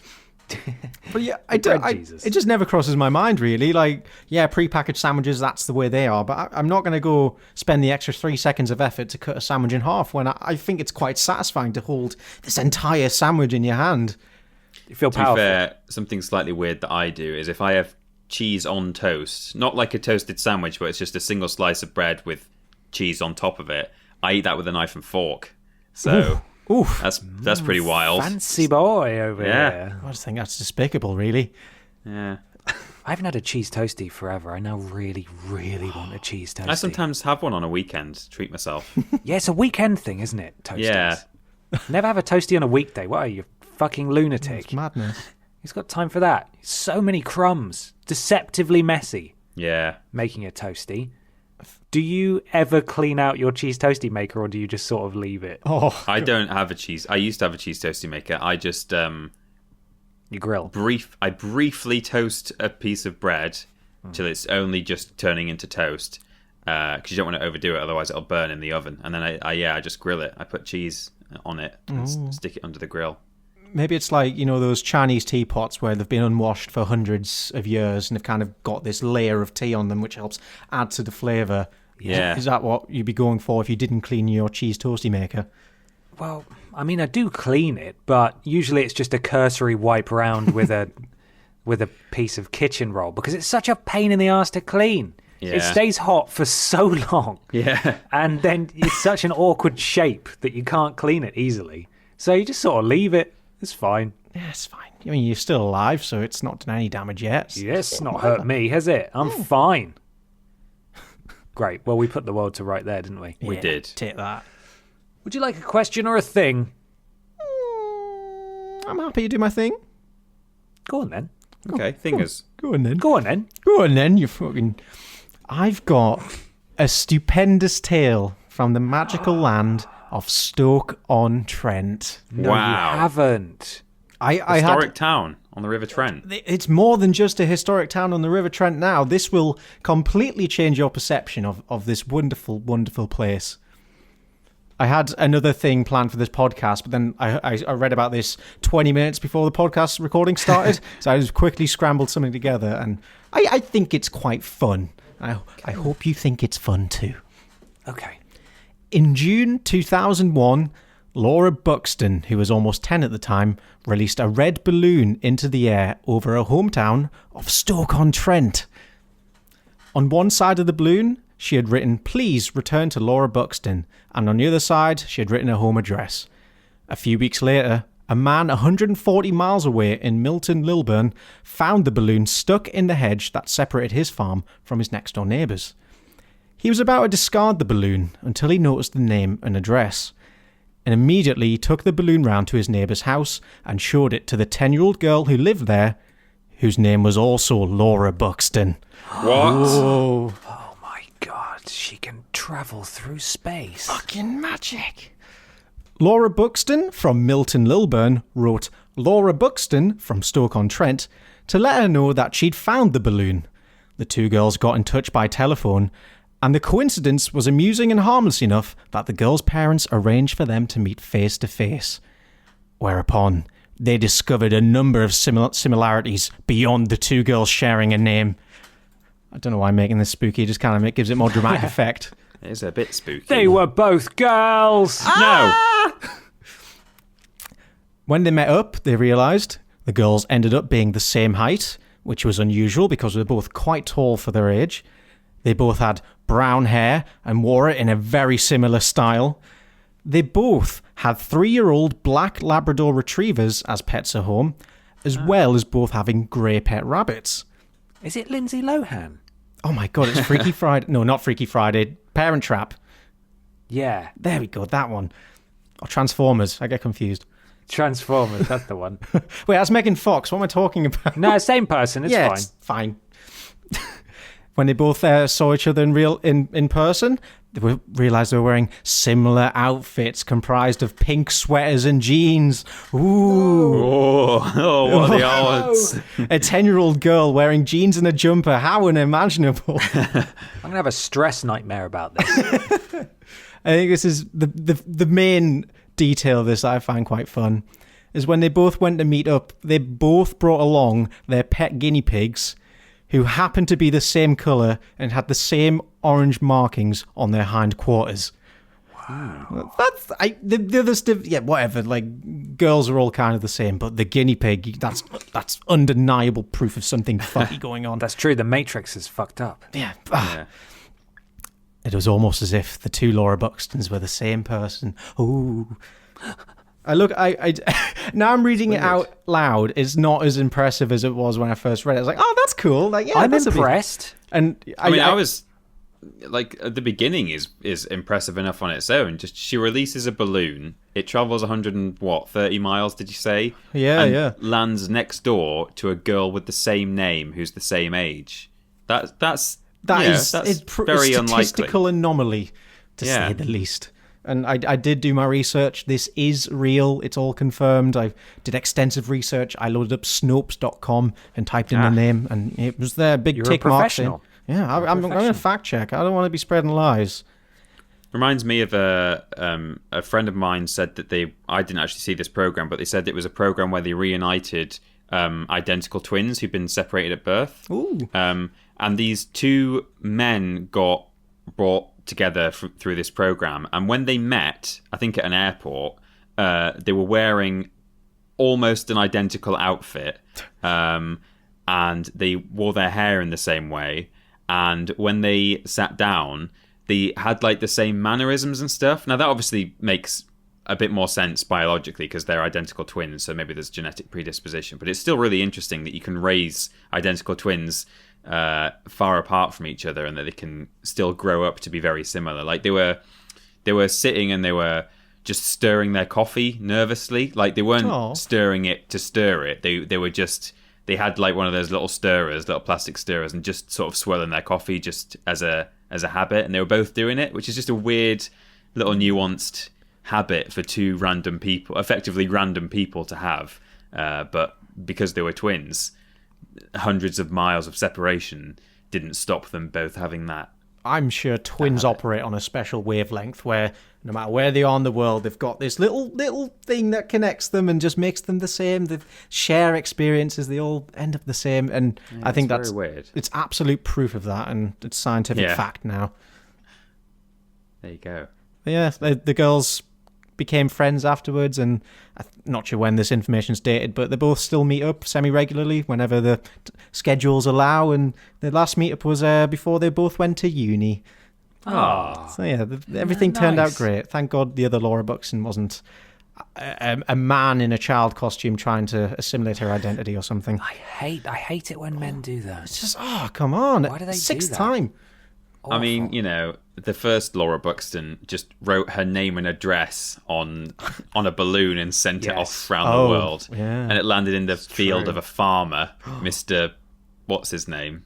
But yeah, Jesus. it just never crosses my mind, really. Like, yeah, prepackaged sandwiches, that's the way they are. But I'm not going to go spend the extra 3 seconds of effort to cut a sandwich in half when I think it's quite satisfying to hold this entire sandwich in your hand. You feel To be powerful. fair, something slightly weird that I do is if I have cheese on toast, not like a toasted sandwich, but it's just a single slice of bread with cheese on top of it, I eat that with a knife and fork. So Oof. that's pretty wild. Fancy boy over here. I just think that's despicable, really. Yeah. I haven't had a cheese toastie forever. I now really, really want a cheese toastie. I sometimes have one on a weekend to treat myself. Yeah, it's a weekend thing, isn't it? Toasties. Yeah. Never have a toastie on a weekday. What are you, fucking lunatic? It's madness. He's got time for that. So many crumbs. Deceptively messy Yeah. making a toastie. Do you ever clean out your cheese toastie maker, or do you just sort of leave it? Oh, I don't have a cheese. I used to have a cheese toastie maker. I just You grill. I briefly toast a piece of bread till it's only just turning into toast, because you don't want to overdo it, otherwise it'll burn in the oven. And then I just grill it. I put cheese on it and stick it under the grill. maybe it's like, you know, those Chinese teapots where they've been unwashed for hundreds of years and they've kind of got this layer of tea on them which helps add to the flavour. Yeah. Is that what you'd be going for if you didn't clean your cheese toastie maker? Well, I mean, I do clean it, but usually it's just a cursory wipe around with a piece of kitchen roll because it's such a pain in the arse to clean. Yeah. It stays hot for so long. Yeah. And then it's such an awkward shape that you can't clean it easily. So you just sort of leave it. It's fine. Yeah, it's fine. I mean, you're still alive, so it's not done any damage yet. Yes, it's not hurt me, has it? I'm fine. Great. Well, we put the world to right there, didn't we? We did. Take that. Would you like a question or a thing? I'm happy to do my thing. Go on then. Okay, fingers. Go on then. Go on then. Go on then, you fucking... I've got a stupendous tale from the magical land of Stoke-on-Trent. No, Wow. you haven't. Historic town on the River Trent. It's more than just a historic town on the River Trent now. This will completely change your perception of this wonderful, wonderful place. I had another thing planned for this podcast, but then I read about this 20 minutes before the podcast recording started, so I just quickly scrambled something together, and I think it's quite fun. I hope you think it's fun too. Okay. In June 2001, Laura Buxton, who was almost 10 at the time, released a red balloon into the air over her hometown of Stoke-on-Trent. On one side of the balloon, she had written, "Please return to Laura Buxton," and on the other side, she had written her home address. A few weeks later, a man 140 miles away in Milton Lilburn found the balloon stuck in the hedge that separated his farm from his next-door neighbours. He was about to discard the balloon until he noticed the name and address, and immediately he took the balloon round to his neighbour's house and showed it to the 10-year-old girl who lived there, whose name was also Laura Buxton. What? Oh, Oh my god, she can travel through space. fucking magic. Laura Buxton from Milton Lilburn wrote Laura Buxton from Stoke-on-Trent to let her know that she'd found the balloon. The two girls got in touch by telephone, and the coincidence was amusing and harmless enough that the girls' parents arranged for them to meet face to face. Whereupon, they discovered a number of similarities beyond the two girls sharing a name. I don't know why I'm making this spooky. It just kind of gives it more dramatic effect. It is a bit spooky. They were both girls. No. When they met up, they realised the girls ended up being the same height, which was unusual because they were both quite tall for their age. They both had brown hair and wore it in a very similar style. They both had 3-year-old black Labrador retrievers as pets at home, as well as both having grey pet rabbits. Is it Lindsay Lohan? Oh my God, it's Freaky Friday. No, not Freaky Friday. Parent Trap. Yeah. There we go, that one. Or Transformers, I get confused. Transformers, that's the one. Wait, that's Megan Fox. What am I talking about? No, same person. It's yeah, fine. It's fine. When they both saw each other in person, they realised they were wearing similar outfits comprised of pink sweaters and jeans. Ooh. Oh, what are the odds? A 10-year-old girl wearing jeans and a jumper. How unimaginable. I'm going to have a stress nightmare about this. I think this is the main detail of this that I find quite fun, is when they both went to meet up, they both brought along their pet guinea pigs, who happened to be the same colour and had the same orange markings on their hindquarters. Wow. That's the other stuff. Yeah, whatever. Like, girls are all kind of the same, but the guinea pig, that's undeniable proof of something funky going on. That's true. The Matrix is fucked up. Yeah. It was almost as if the two Laura Buxtons were the same person. Ooh. I now I'm reading it out loud. It's not as impressive as it was when I first read it. I was like, oh, that's cool. Like, yeah, I'm impressed. And I was like, at the beginning is impressive enough on its own. Just she releases a balloon. It travels 30 miles, did you say? Yeah, and yeah. lands next door to a girl with the same name who's the same age. That's very a statistical unlikely. anomaly, to say the least. And I did do my research. This is real. It's all confirmed. I did extensive research. I loaded up Snopes.com and typed in the name, and it was there. Big tick mark saying, yeah, I'm going to fact check. I don't want to be spreading lies. Reminds me of a friend of mine said that I didn't actually see this program, but they said it was a program where they reunited identical twins who'd been separated at birth. Ooh. And these two men got brought together through this program, and when they met, I think at an airport, they were wearing almost an identical outfit, and they wore their hair in the same way, and when they sat down, they had like the same mannerisms and stuff. Now that obviously makes a bit more sense biologically because they're identical twins, so maybe there's genetic predisposition, but it's still really interesting that you can raise identical twins far apart from each other and that they can still grow up to be very similar. Like they were sitting and they were just stirring their coffee nervously. Like they weren't stirring it to stir it. They were just, they had like one of those little plastic stirrers, and just sort of swirling their coffee just as a habit, and they were both doing it, which is just a weird little nuanced habit for two effectively random people to have, but because they were twins, hundreds of miles of separation didn't stop them both having that. I'm sure twins operate on a special wavelength where no matter where they are in the world, they've got this little thing that connects them and just makes them the same. They share experiences, they all end up the same, and I think that's very weird. It's absolute proof of that, and it's scientific fact now. There you go. But yeah, the girls became friends afterwards, and I'm not sure when this information's dated, but they both still meet up semi-regularly whenever the schedules allow, and the last meetup was before they both went to uni. Oh, so yeah, everything turned out great. Thank God the other Laura Buxton wasn't a man in a child costume trying to assimilate her identity or something. I hate it when men do that. It's just, come on. Why do they do that? Sixth time. Awful. I mean, the first Laura Buxton just wrote her name and address on a balloon and sent it off around the world. Yeah. And it landed in the field of a farmer, Mr. What's his name?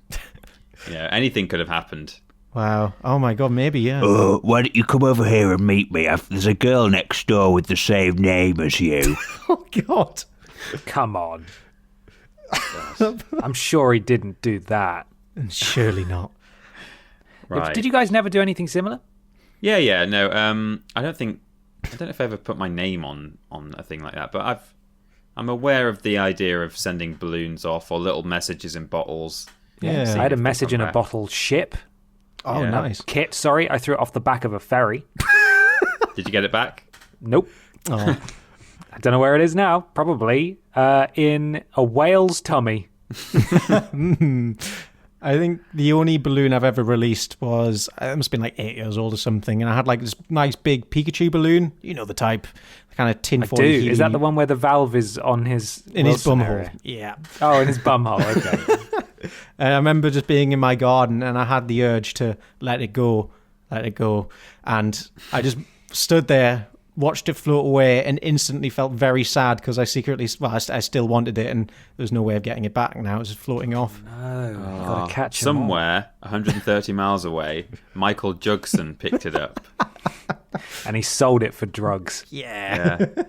Anything could have happened. Wow. Oh my God, maybe, yeah. Why don't you come over here and meet me? There's a girl next door with the same name as you. Oh God. Come on. I'm sure he didn't do that. Surely not. Right. Did you guys never do anything similar? Yeah, no. I don't know if I ever put my name on a thing like that, but I'm aware of the idea of sending balloons off or little messages in bottles. Yeah. I had a message in a bottle ship. Oh, Yeah. nice. Kit, sorry, I threw it off the back of a ferry. Did you get it back? Nope. Oh. I don't know where it is now. Probably in a whale's tummy. I think the only balloon I've ever released was, I must have been like 8 years old or something, and I had like this nice big Pikachu balloon. You know the type, the kind of tinfoil. Dude, is that the one where the valve is on his in his Wilson bumhole? area? Yeah. Oh, in his bumhole. Okay. And I remember just being in my garden, and I had the urge to let it go, and I just stood there, watched it float away, and instantly felt very sad because I secretly, I still wanted it, and there was no way of getting it back. Now it's just floating off. No, you gotta catch 'em all. Somewhere 130 miles away, Michael Jugson picked it up. And he sold it for drugs. Yeah. Yeah.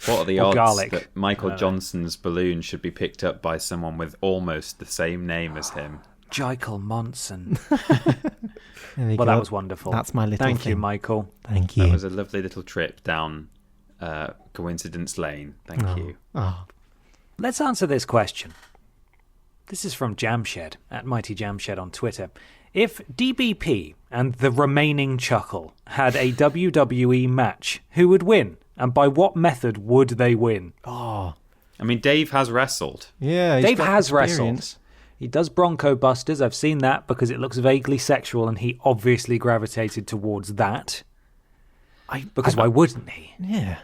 What are the Or odds garlic. that Michael Johnson's balloon should be picked up by someone with almost the same name as him? Jekyll Monson. There we Well, go. that was wonderful. That's my little Thank you, thing. Michael. Thank That you. was a lovely little trip down Coincidence Lane. Thank you. Oh. Let's answer this question. This is from Jamshed, at Mighty Jamshed on Twitter. If DBP and the remaining Chuckle had a WWE match, who would win? And by what method would they win? Oh. I mean, Dave has wrestled. Yeah. he's Dave got has experience. wrestled. He does Bronco Busters. I've seen that because it looks vaguely sexual and he obviously gravitated towards that. Because why wouldn't he? Yeah.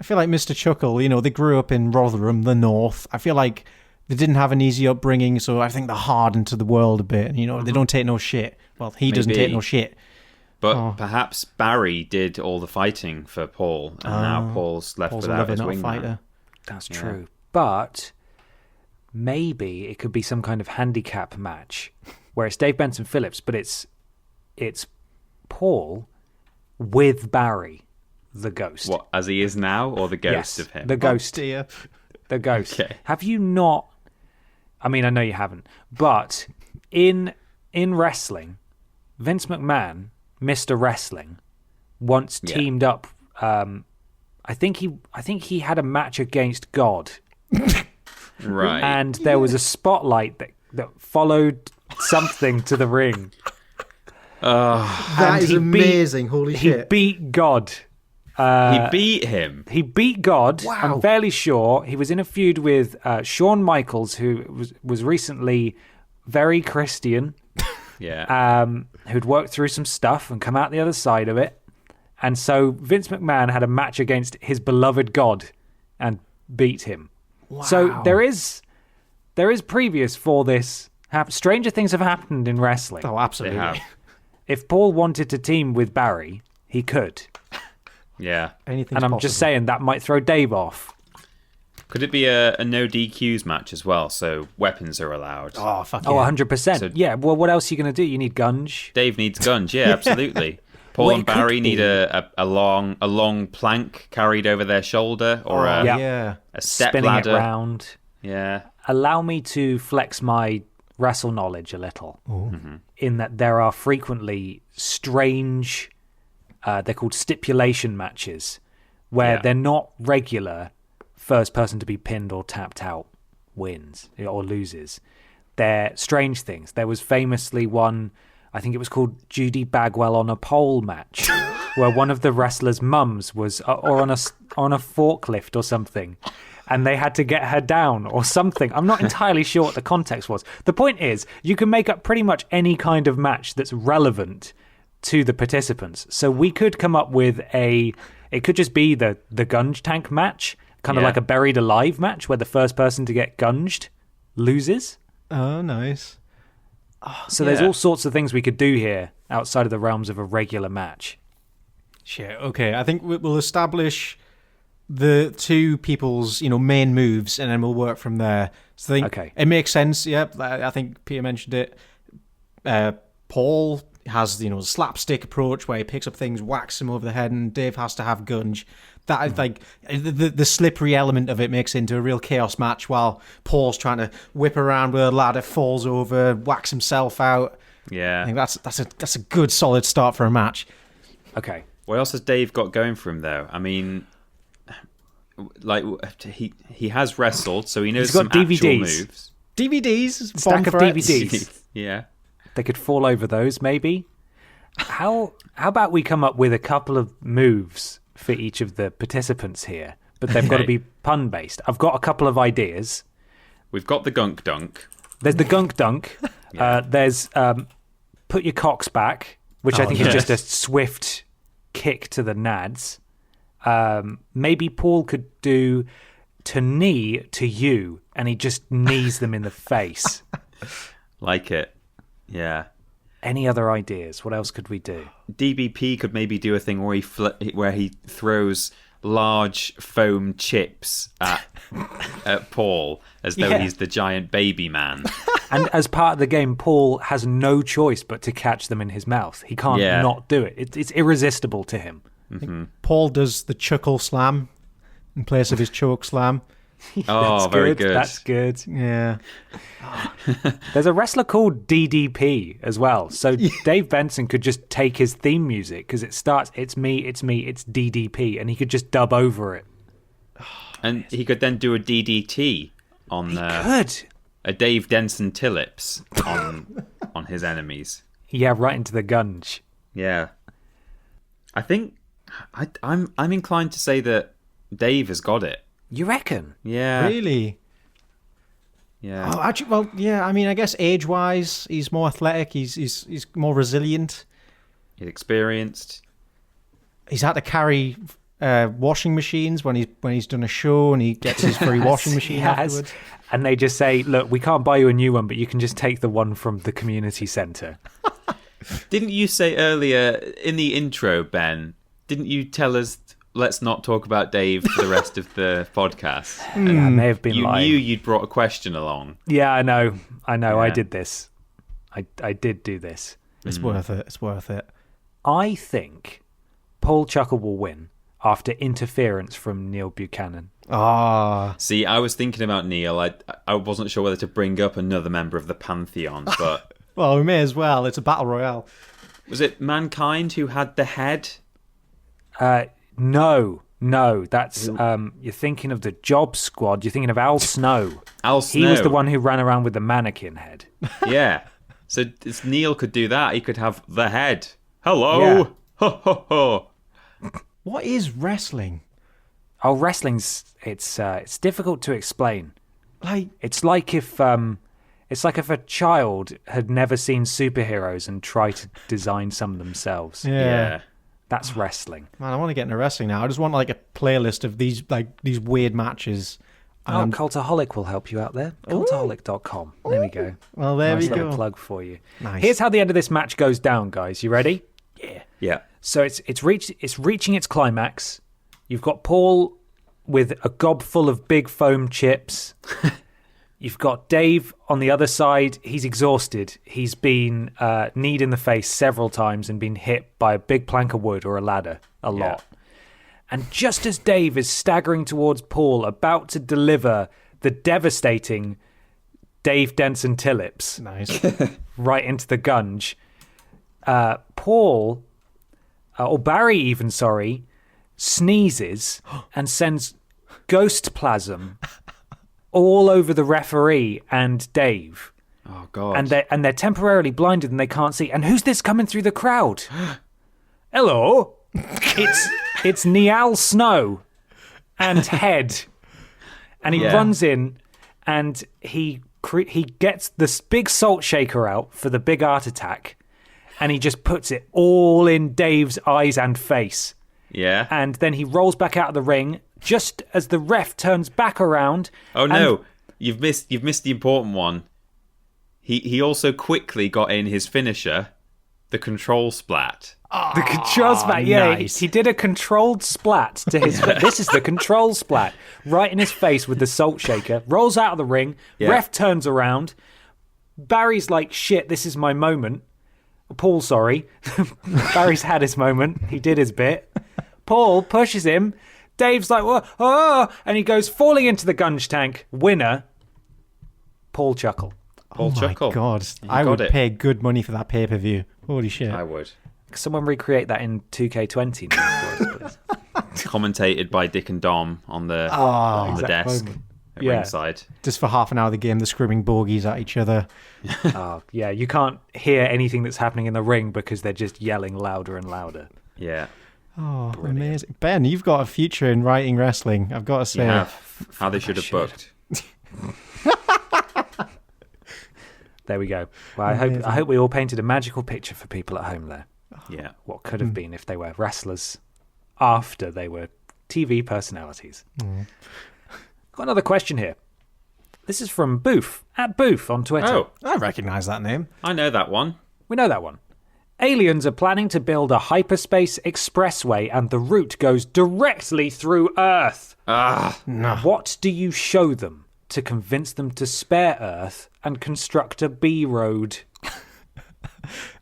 I feel like Mr. Chuckle, they grew up in Rotherham, the north. I feel like they didn't have an easy upbringing, so I think they're hardened to the world a bit. They don't take no shit. Well, he doesn't Maybe. take no shit. But perhaps Barry did all the fighting for Paul, and now Paul's left Paul's a without lover, his not a wingman. fighter. That's true. But maybe it could be some kind of handicap match where it's Dave Benson Phillips, but it's Paul with Barry, the ghost. What, as he is now, or the ghost Yes, of him? the ghost. Dear. The ghost. Okay. Have you not? I mean, I know you haven't, but in wrestling, Vince McMahon, Mr. Wrestling, once teamed up. I think he had a match against God, Right. and there was a spotlight that followed something to the ring. That is he amazing. Holy He shit. beat God. he beat him. He beat God. Wow. I'm fairly sure he was in a feud with Shawn Michaels, who was recently very Christian, Yeah. who'd worked through some stuff and come out the other side of it. And so Vince McMahon had a match against his beloved God and beat him. Wow. So there is previous for this. Stranger things have happened in wrestling. Oh, they absolutely. have. If Paul wanted to team with Barry, he could. Yeah. Anything's And I'm possible. just saying that might throw Dave off. Could it be a no DQs match as well? So weapons are allowed. Oh, fuck Oh, yeah. 100%. So- Yeah, well, what else are you going to do? You need gunge. Dave needs guns. Yeah, absolutely. Paul Well, and it could Barry need be. a long plank carried over their shoulder, or a, Yeah. a step Spinning ladder. it round. Yeah. Allow me to flex my wrestle knowledge a little. In that there are frequently strange, they're called stipulation matches, where Yeah. they're not regular first person to be pinned or tapped out wins or loses. They're strange things. There was famously one, I think it was called Judy Bagwell on a pole match, where one of the wrestlers' mums was, or on a forklift or something, and they had to get her down or something. I'm not entirely sure what the context was. The point is, you can make up pretty much any kind of match that's relevant to the participants. So we could come up with it could just be the gunge tank match, kind of Yeah. like a buried alive match where the first person to get gunged loses. Oh, nice. So there's Yeah. all sorts of things we could do here outside of the realms of a regular match. Shit. Okay, I think we'll establish the two people's main moves, and then we'll work from there. So I think Okay. it makes sense. Yeah, I think Peter mentioned it. Paul has a slapstick approach where he picks up things, whacks him over the head, and Dave has to have gunge. That is like the slippery element of it makes it into a real chaos match while Paul's trying to whip around with a ladder, falls over, whacks himself out. I Yeah. think that's a good solid start for a match. Okay. What else has Dave got going for him, though? I mean, like he has wrestled, so he knows He's got some actual DVDs. moves. DVDs, Stack bomb of threats. DVDs. Yeah. They could fall over those, maybe. How about we come up with a couple of moves for each of the participants here, but they've got to be pun-based. I've got a couple of ideas. We've got the gunk dunk. There's the gunk dunk. There's put your cocks back, which I think is just a swift kick to the nads. Maybe Paul could do to knee to you, and he just knees them in the face. Like it. Yeah. Any other ideas? What else could we do? DBP could maybe do a thing where he throws large foam chips at Paul as though he's the giant baby man. And as part of the game, Paul has no choice but to catch them in his mouth. He can't not do it. It's irresistible to him. Mm-hmm. Paul does the chuckle slam in place of his choke slam. Oh, very good. That's good. Yeah. There's a wrestler called DDP as well. So Dave Benson could just take his theme music because it starts, it's me, it's DDP, and he could just dub over it. And he could then do a DDT on a Dave Denson Tillips on his enemies. Yeah, right into the gunge. Yeah. I think I'm inclined to say that Dave has got it. You reckon? Yeah. Really? Yeah. Oh, actually, well, yeah. I mean, I guess age-wise, he's more athletic. He's more resilient. He's experienced. He's had to carry washing machines when he's done a show and he gets his free washing machine afterwards. And they just say, "Look, we can't buy you a new one, but you can just take the one from the community centre." Didn't you say earlier in the intro, Ben? Didn't you tell us? Let's not talk about Dave for the rest of the podcast. Yeah, I may have been You lying. knew you'd brought a question along. Yeah, I know. Yeah. I did this. I did do this. It's worth it. It's worth it. I think Paul Chuckle will win after interference from Neil Buchanan. Ah. See, I was thinking about Neil. I wasn't sure whether to bring up another member of the Pantheon, but... Well, we may as well. It's a battle royale. Was it Mankind who had the head? No, that's you're thinking of the Job Squad. You're thinking of Al Snow. Al Snow. He was the one who ran around with the mannequin head. Yeah. So Neil could do that. He could have the head. Hello. Yeah. Ho, ho, ho. What is wrestling? Oh, wrestling's it's difficult to explain. Like, It's like if a child had never seen superheroes and tried to design some themselves. yeah. That's wrestling. Man, I want to get into wrestling now. I just want like a playlist of these weird matches. Cultaholic will help you out there. Cultaholic.com. There we go. Well, there Nice we little go. plug for you. Nice. Here's how the end of this match goes down, guys. You ready? Yeah. Yeah. So it's reaching its climax. You've got Paul with a gob full of big foam chips. You've got Dave on the other side. He's exhausted. He's been kneed in the face several times and been hit by a big plank of wood or a ladder a lot. And just as Dave is staggering towards Paul, about to deliver the devastating Dave Denson Tillips Nice. right into the gunge, Paul, or Barry even, sneezes and sends ghost plasm all over the referee and Dave. Oh, God. And they're temporarily blinded and they can't see. And who's this coming through the crowd? Hello, it's Niall Snow and Head, and he runs in and he gets this big salt shaker out for the big art attack, and he just puts it all in Dave's eyes and face. Yeah. And then he rolls back out of the ring just as the ref turns back around. Oh, no. You've missed the important one. He also quickly got in his finisher, the control splat. The control splat, yeah. nice. He did a controlled splat to his face. This is the control splat. Right in his face with the salt shaker. Rolls out of the ring. Yeah. Ref turns around. Barry's like, shit, this is my moment. Paul, sorry. Barry's had his moment. He did his bit. Paul pushes him. Dave's like, whoa, oh, and he goes falling into the gunge tank. Winner, Paul Chuckle. Paul Oh Chuckle. my God. He I got would it. pay good money for that pay-per-view. Holy shit. I would. Someone recreate that in 2K20 now for us, please. Commentated by Dick and Dom on the Oh, desk. at Yeah. ringside. Just for half an hour of the game, they're screaming bogies at each other. Oh, yeah, you can't hear anything that's happening in the ring because they're just yelling louder and louder. Yeah. Oh, amazing. Ben, you've got a future in writing wrestling, I've got to say. Yeah. How they should have booked. There we go. Well, I hope we all painted a magical picture for people at home there. Yeah. What could have been if they were wrestlers after they were TV personalities. Got another question here. This is from Boof, at Boof on Twitter. Oh, I recognise that name. I know that one. We know that one. Aliens are planning to build a hyperspace expressway and the route goes directly through Earth. What do you show them to convince them to spare Earth and construct a B road?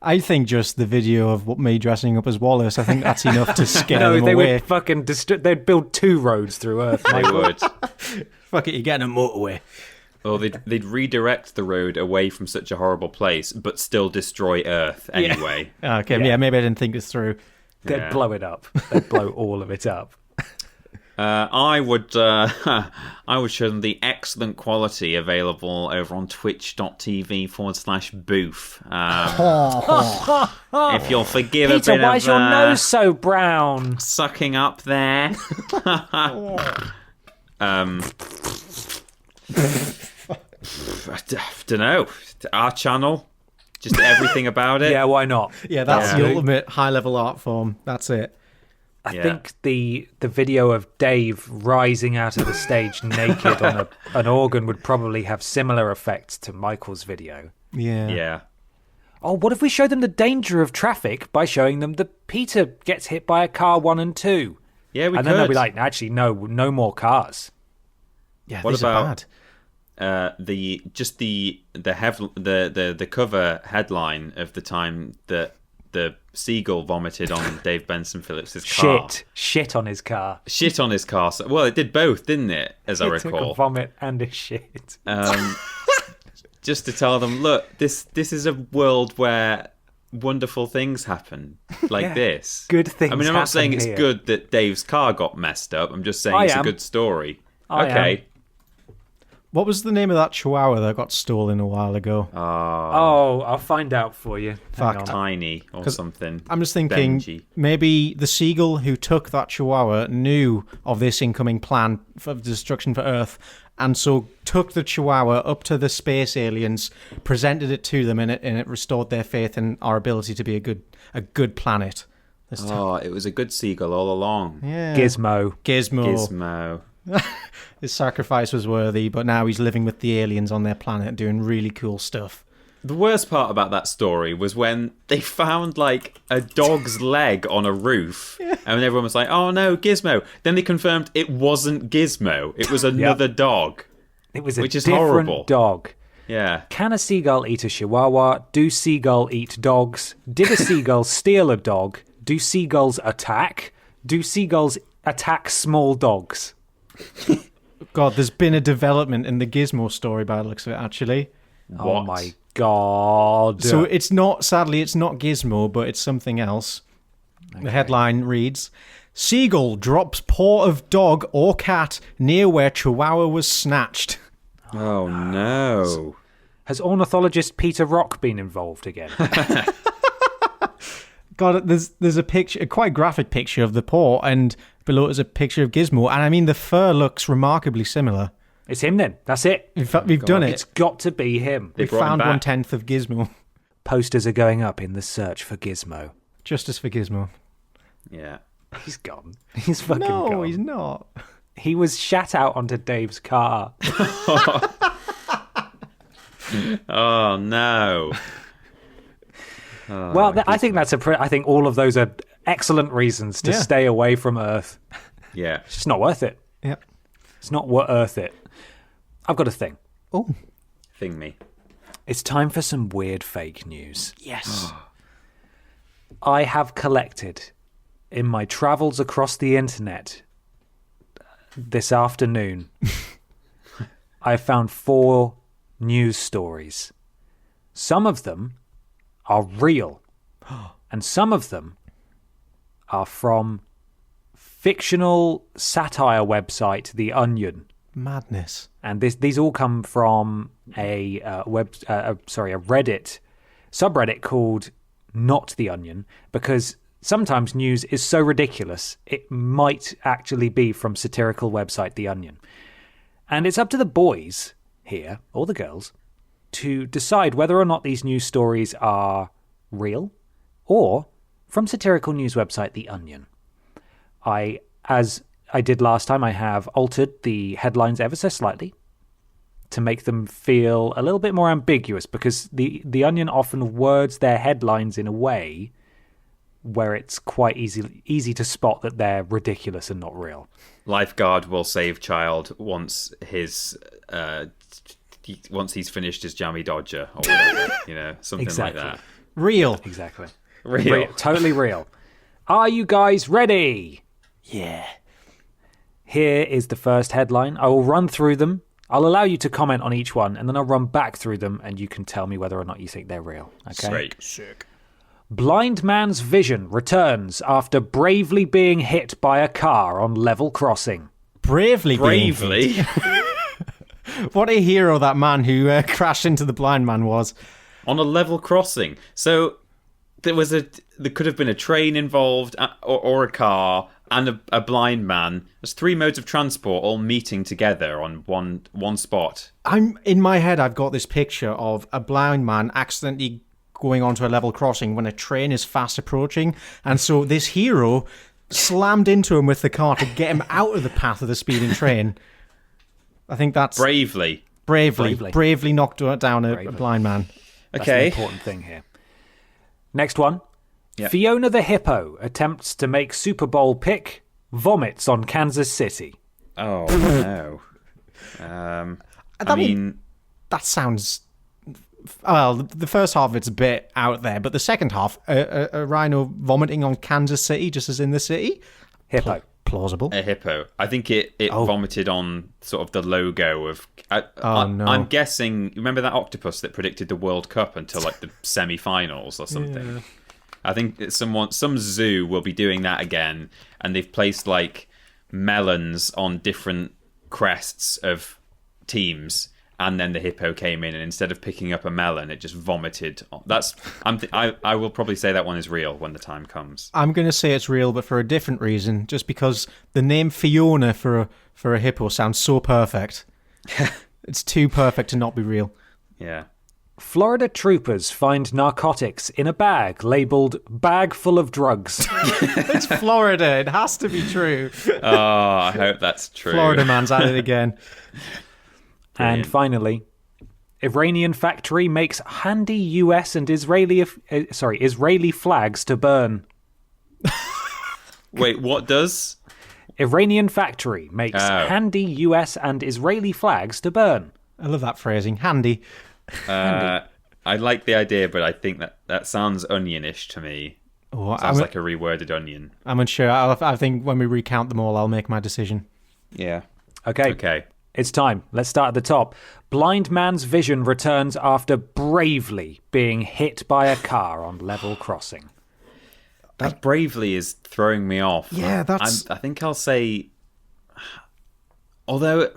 I think just the video of me dressing up as Wallace, I think that's enough to scare No, them they away. would fucking they'd build 2 roads through Earth. They would. Fuck it, you're getting a motorway. Or they'd redirect the road away from such a horrible place, but still destroy Earth anyway. Okay, yeah, maybe I didn't think this through. They'd blow it up. They'd blow all of it up. I would show them the excellent quality available over on twitch.tv/boof. If you'll forgive Peter, a bit why of is your nose so brown? sucking up there. I don't know. Our channel, just everything about it. Yeah, why not? Yeah, that's Yeah. the ultimate high-level art form. That's it. I Yeah. think the video of Dave rising out of the stage naked on an organ would probably have similar effects to Michael's video. Yeah. Yeah. Oh, what if we show them the danger of traffic by showing them that Peter gets hit by a car 1 and 2? Yeah, we And could. then they'll be like, actually, no more cars. Yeah, What these about- are bad. the cover headline of the time that the seagull vomited on Dave Benson Phillips's car. Shit on his car. Shit on his car. Well, it did both, didn't it? As I It took a recall. vomit and a shit. Just to tell them, look, this is a world where wonderful things happen like Yeah. this. Good things I mean, I'm not happen saying it's here. good that Dave's car got messed up. I'm just saying I it's a am. good story. I Okay. What was the name of that chihuahua that got stolen a while ago? Oh, I'll find out for you. Hang Fuck. on. Tiny or something. I'm just thinking Benji. maybe the seagull who took that chihuahua knew of this incoming plan for destruction for Earth and so took the chihuahua up to the space aliens, presented it to them, and it restored their faith in our ability to be a good planet. This time. Oh, it was a good seagull all along. Yeah. Gizmo. Gizmo. His sacrifice was worthy, but now he's living with the aliens on their planet doing really cool stuff. The worst part about that story was when they found like a dog's leg on a roof, and everyone was like, "Oh no, Gizmo!" Then they confirmed it wasn't Gizmo; it was another dog. It was a Which is different horrible. dog. Yeah, Can a seagull eat a chihuahua? Do seagull eat dogs? Did a seagull steal a dog? Do seagulls attack? Do seagulls attack small dogs? God, there's been a development in the Gizmo story by the looks of it, actually. Oh my god. So it's not Gizmo, but it's something else. Okay. The headline reads, Seagull drops paw of dog or cat near where Chihuahua was snatched. Oh no. Has ornithologist Peter Rock been involved again? God, there's a picture, a quite graphic picture of the paw, and below is a picture of Gizmo, and I mean the fur looks remarkably similar. It's him then. That's it. In fact, we've done it. It's got to be him. We brought him found back. 1/10 of Gizmo. Posters are going up in the search for Gizmo. Justice for Gizmo. Yeah. He's gone. He's fucking gone. No, he's not. He was shat out onto Dave's car. Oh no. Well, I think I think all of those are excellent reasons to Yeah. stay away from Earth. Yeah. It's just not worth it. Yep. It's not worth it. I've got a thing. Oh. Thing me. It's time for some weird fake news. Yes. I have collected in my travels across the internet this afternoon. I found 4 news stories. Some of them are real, and some of them are from fictional satire website The Onion. Madness. And these all come from a Reddit subreddit called Not the Onion, because sometimes news is so ridiculous it might actually be from satirical website The Onion. And it's up to the boys here, or the girls, to decide whether or not these news stories are real or from satirical news website The Onion. As I did last time, I have altered the headlines ever so slightly to make them feel a little bit more ambiguous, because the Onion often words their headlines in a way where it's quite easy to spot that they're ridiculous and not real. Lifeguard will save child once he's finished his jammy dodger or whatever, something Exactly. like that. Real. Exactly. Real. Totally real. Are you guys ready? Yeah. Here is the first headline. I will run through them. I'll allow you to comment on each one, and then I'll run back through them, and you can tell me whether or not you think they're real. Okay? Great. Sick. Blind man's vision returns after bravely being hit by a car on level crossing. Bravely. Bravely. What a hero that man who crashed into the blind man was. On a level crossing. So there could have been a train involved, or a car, and a blind man. There's 3 modes of transport all meeting together on one spot. In my head, I've got this picture of a blind man accidentally going onto a level crossing when a train is fast approaching, and so this hero slammed into him with the car to get him out of the path of the speeding train. I think that's Bravely. bravely knocked down a blind man. That's Okay. the important thing here. Next one. Yep. Fiona the hippo attempts to make Super Bowl pick, vomits on Kansas City. Oh, no. I mean, That sounds... Well, the first half of it's a bit out there, but the second half, a rhino vomiting on Kansas City, just as in the city? Hippo. Plausible. a hippo. I think it vomited on sort of the logo of... no. I'm guessing... Remember that octopus that predicted the World Cup until like the semi-finals or something? Yeah. I think some zoo will be doing that again, and they've placed like melons on different crests of teams, and then the hippo came in, and instead of picking up a melon, it just vomited. I will probably say that one is real when the time comes. I'm going to say it's real, but for a different reason, just because the name Fiona for a hippo sounds so perfect. It's too perfect to not be real. Yeah. Florida troopers find narcotics in a bag labelled bag full of drugs. It's Florida. It has to be true. Oh, I hope that's true. Florida man's at it again. And Brilliant. finally, Iranian factory makes handy US and Israeli flags to burn. Wait, what does? Iranian factory makes handy US and Israeli flags to burn. I love that phrasing. Handy. I like the idea, but I think that sounds onionish to me. Oh, Sounds like a reworded onion. I'm unsure. I think when we recount them all, I'll make my decision. Yeah. Okay. It's time. Let's start at the top. Blind man's vision returns after bravely being hit by a car on level crossing. That bravely is throwing me off. Yeah, that's... I think I'll say... Although,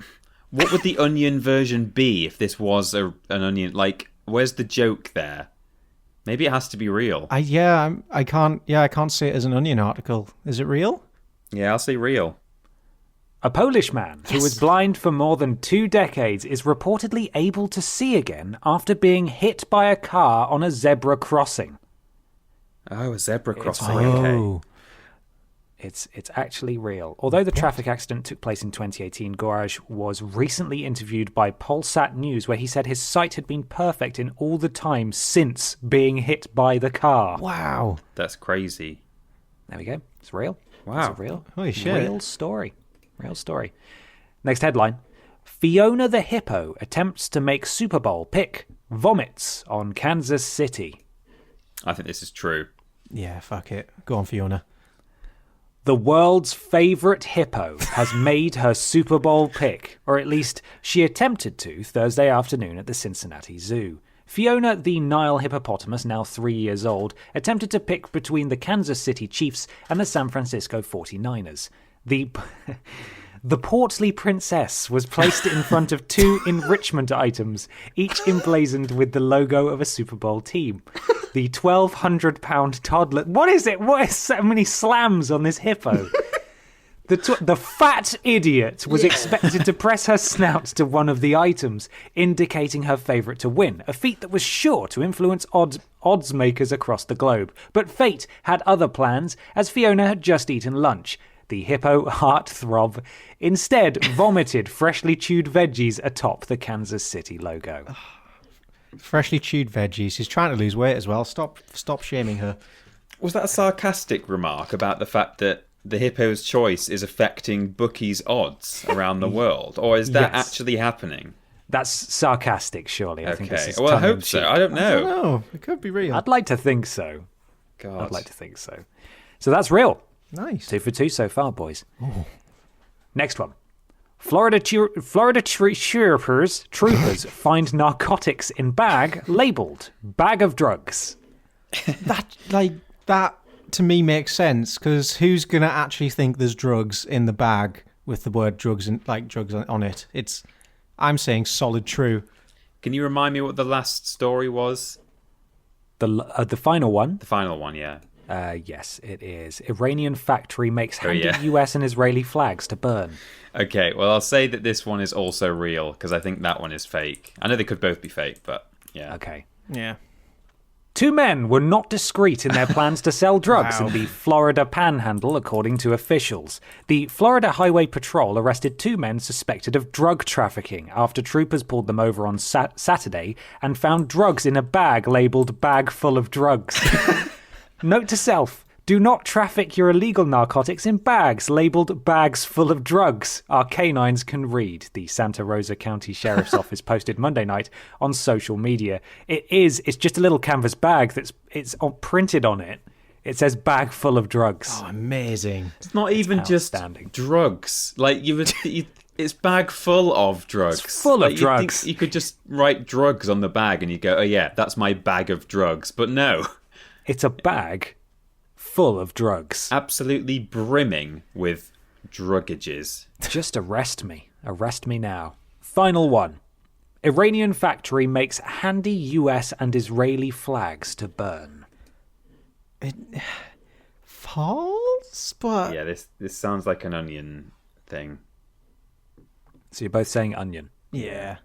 what would the onion version be if this was an onion? Like, where's the joke there? Maybe it has to be real. I can't say it as an Onion article. Is it real? Yeah, I'll say real. A Polish man who was blind for more than 2 decades is reportedly able to see again after being hit by a car on a zebra crossing. Oh, a zebra crossing. Oh. Okay. It's actually real. Although the traffic accident took place in 2018, Goraj was recently interviewed by Polsat News, where he said his sight had been perfect in all the time since being hit by the car. Wow. That's crazy. There we go. It's real. Wow. It's a real, Holy shit. real story. Real story. Next headline. Fiona the hippo attempts to make Super Bowl pick, vomits on Kansas City. I think this is true. Yeah, fuck it. Go on, Fiona. The world's favourite hippo has made her Super Bowl pick, or at least she attempted to Thursday afternoon at the Cincinnati Zoo. Fiona, the Nile hippopotamus, now 3 years old, attempted to pick between the Kansas City Chiefs and the San Francisco 49ers. The The portly princess was placed in front of 2 enrichment items, each emblazoned with the logo of a Super Bowl team. The 1,200-pound toddler... What is it? What is so many slams on this hippo? The fat idiot was expected to press her snout to one of the items, indicating her favourite to win, a feat that was sure to influence odds makers across the globe. But fate had other plans, as Fiona had just eaten lunch. The hippo heartthrob instead vomited freshly chewed veggies atop the Kansas City logo. Freshly chewed veggies. She's trying to lose weight as well. Stop shaming her. Was that a sarcastic remark about the fact that the hippo's choice is affecting bookies' odds around the world? Or is that actually happening? That's sarcastic, surely. I think this is well, I hope so. I don't know. I don't know. It could be real. I'd like to think so. God. I'd like to think so. So that's real. Nice. 2 for 2 so far, boys. Ooh. Next one. Florida troopers find narcotics in bag labelled bag of drugs. That to me makes sense, because who's going to actually think there's drugs in the bag with the word drugs and drugs on it? I'm saying solid true. Can you remind me what the last story was? The final one? The final one, yeah. Yes, it is. Iranian factory makes handy US and Israeli flags to burn. Okay, well, I'll say that this one is also real, because I think that one is fake. I know they could both be fake, but yeah. Okay. Yeah. 2 men were not discreet in their plans to sell drugs in the Florida Panhandle, according to officials. The Florida Highway Patrol arrested 2 men suspected of drug trafficking after troopers pulled them over on Saturday and found drugs in a bag labelled bag full of drugs. Note to self, do not traffic your illegal narcotics in bags labelled bags full of drugs. Our canines can read, the Santa Rosa County Sheriff's Office posted Monday night on social media. It's just a little canvas bag it's printed on it. It says bag full of drugs. Oh, amazing. It's not even just drugs. Like, it's bag full of drugs. It's full of drugs. You could just write drugs on the bag and you go, oh yeah, that's my bag of drugs. But no. It's a bag full of drugs. Absolutely brimming with druggages. Just arrest me. Arrest me now. Final one. Iranian factory makes handy US and Israeli flags to burn. False, but... Yeah, this sounds like an onion thing. So you're both saying onion? Yeah.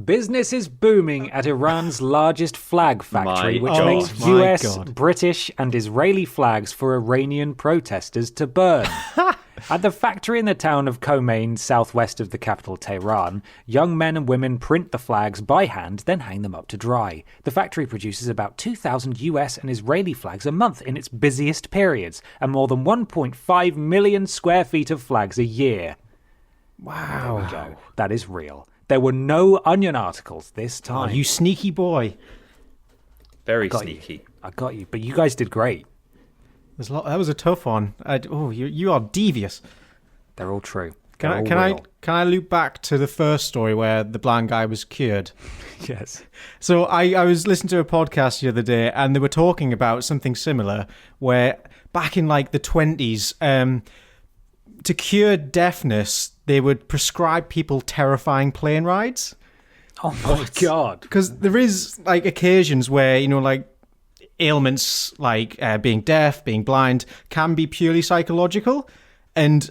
Business is booming at Iran's largest flag factory, which makes US, British and Israeli flags for Iranian protesters to burn. At the factory in the town of Khomeini, southwest of the capital Tehran, young men and women print the flags by hand, then hang them up to dry. The factory produces about 2,000 US and Israeli flags a month in its busiest periods, and more than 1.5 million square feet of flags a year. Wow. There we go. That is real. There were no Onion articles this time. Oh, you sneaky boy. Very sneaky. I got you. But you guys did great. That was a tough one. You are devious. They're all true. Can I loop back to the first story where the blind guy was cured? Yes. So I was listening to a podcast the other day, and they were talking about something similar, where back in like the 20s, to cure deafness, they would prescribe people terrifying plane rides. Oh my God. Because there is like occasions where, like ailments like being deaf, being blind can be purely psychological. And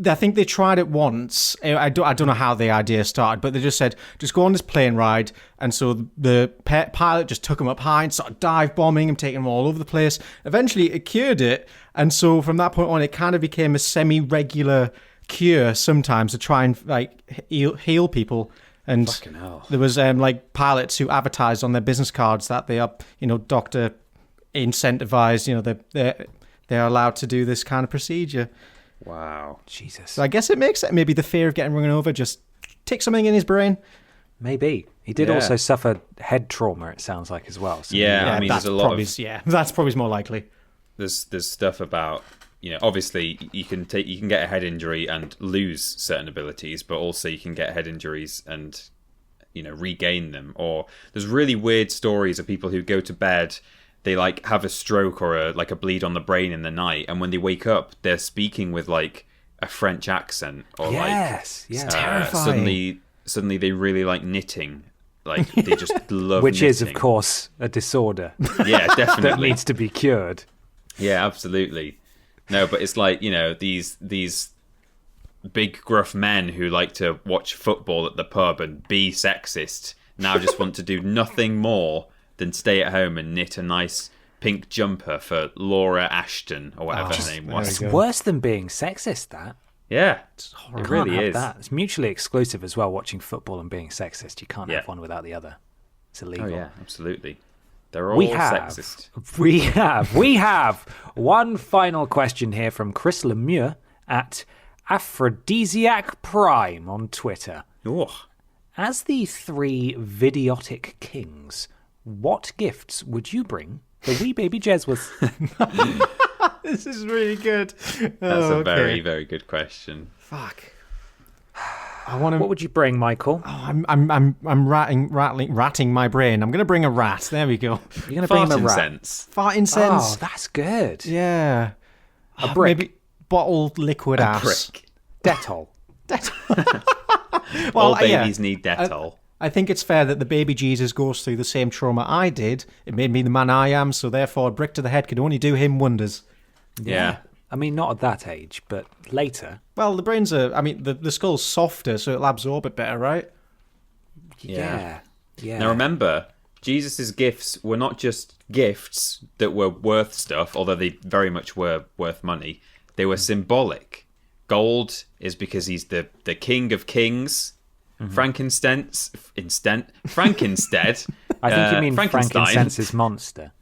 I think they tried it once. I don't know how the idea started, but they just said, just go on this plane ride. And so the pilot just took him up high and started dive bombing him, taking him all over the place. Eventually it cured it. And so from that point on, it kind of became a semi-regular cure sometimes to try and like heal people. And fucking hell. There was like pilots who advertised on their business cards that they are, doctor incentivized, they're allowed to do this kind of procedure. Wow. Jesus. So I guess it makes it maybe the fear of getting run over just take something in his brain. Maybe. He did also suffer head trauma, it sounds like, as well. So I mean, there's a lot of... Yeah, that's probably more likely. There's stuff about, obviously you can get a head injury and lose certain abilities, but also you can get head injuries and, regain them. Or there's really weird stories of people who go to bed, they like have a stroke or a bleed on the brain in the night, and when they wake up, they're speaking with like a French accent, or yes, terrifying. Suddenly they really like knitting. Like they just love which knitting. is, of course, a disorder Yeah, definitely. that needs to be cured. Yeah, absolutely. No, but it's like, these big gruff men who like to watch football at the pub and be sexist now just want to do nothing more than stay at home and knit a nice pink jumper for Laura Ashton or whatever her name was. It's worse than being sexist, that. Yeah, it Can't really have is. that. It's mutually exclusive as well, watching football and being sexist. You can't Yeah. have one without the other. It's illegal. Oh yeah, absolutely. They're all sexist. We have one final question here from Chris Lemieux at Aphrodisiac Prime on Twitter. Oh, As the 3 Vidiotic kings, what gifts would you bring the wee baby Jeswas? This is really good. that's a very, very good question. Fuck. I want to. What would you bring, Michael? I'm ratting my brain. I'm going to bring a rat. There we go. You're going to bring him a Fart rat. incense. Fart incense. Oh, that's good. Yeah. A brick. Maybe bottled liquid ass. Prick. Dettol. Well, All babies need Dettol. I think it's fair that the baby Jesus goes through the same trauma I did. It made me the man I am, so therefore a brick to the head could only do him wonders. Yeah. I mean, not at that age, but later. Well, the brains are... I mean, the skull's softer, so it'll absorb it better, right? Yeah. Now remember, Jesus' gifts were not just gifts that were worth stuff, although they very much were worth money. They were symbolic. Gold is because he's the king of kings. Frankincense, Frankenstead. I think you mean Frankenstein. frankincense's monster.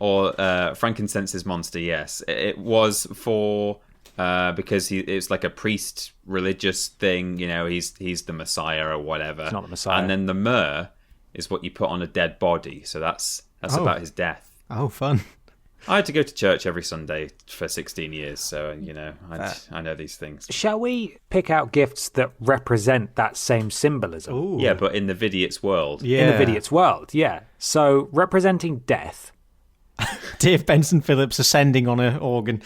or frankincense's monster. Yes, it was for because it's like a priest religious thing. He's the Messiah or whatever. He's not the Messiah. And then the myrrh is what you put on a dead body. So that's about his death. Oh, fun. I had to go to church every Sunday for 16 years, so I know these things. Shall we pick out gifts that represent that same symbolism? Ooh. Yeah, but in the Vidiots world. Yeah. In the Vidiots world, yeah. So, representing death, Dave Benson Phillips ascending on an organ.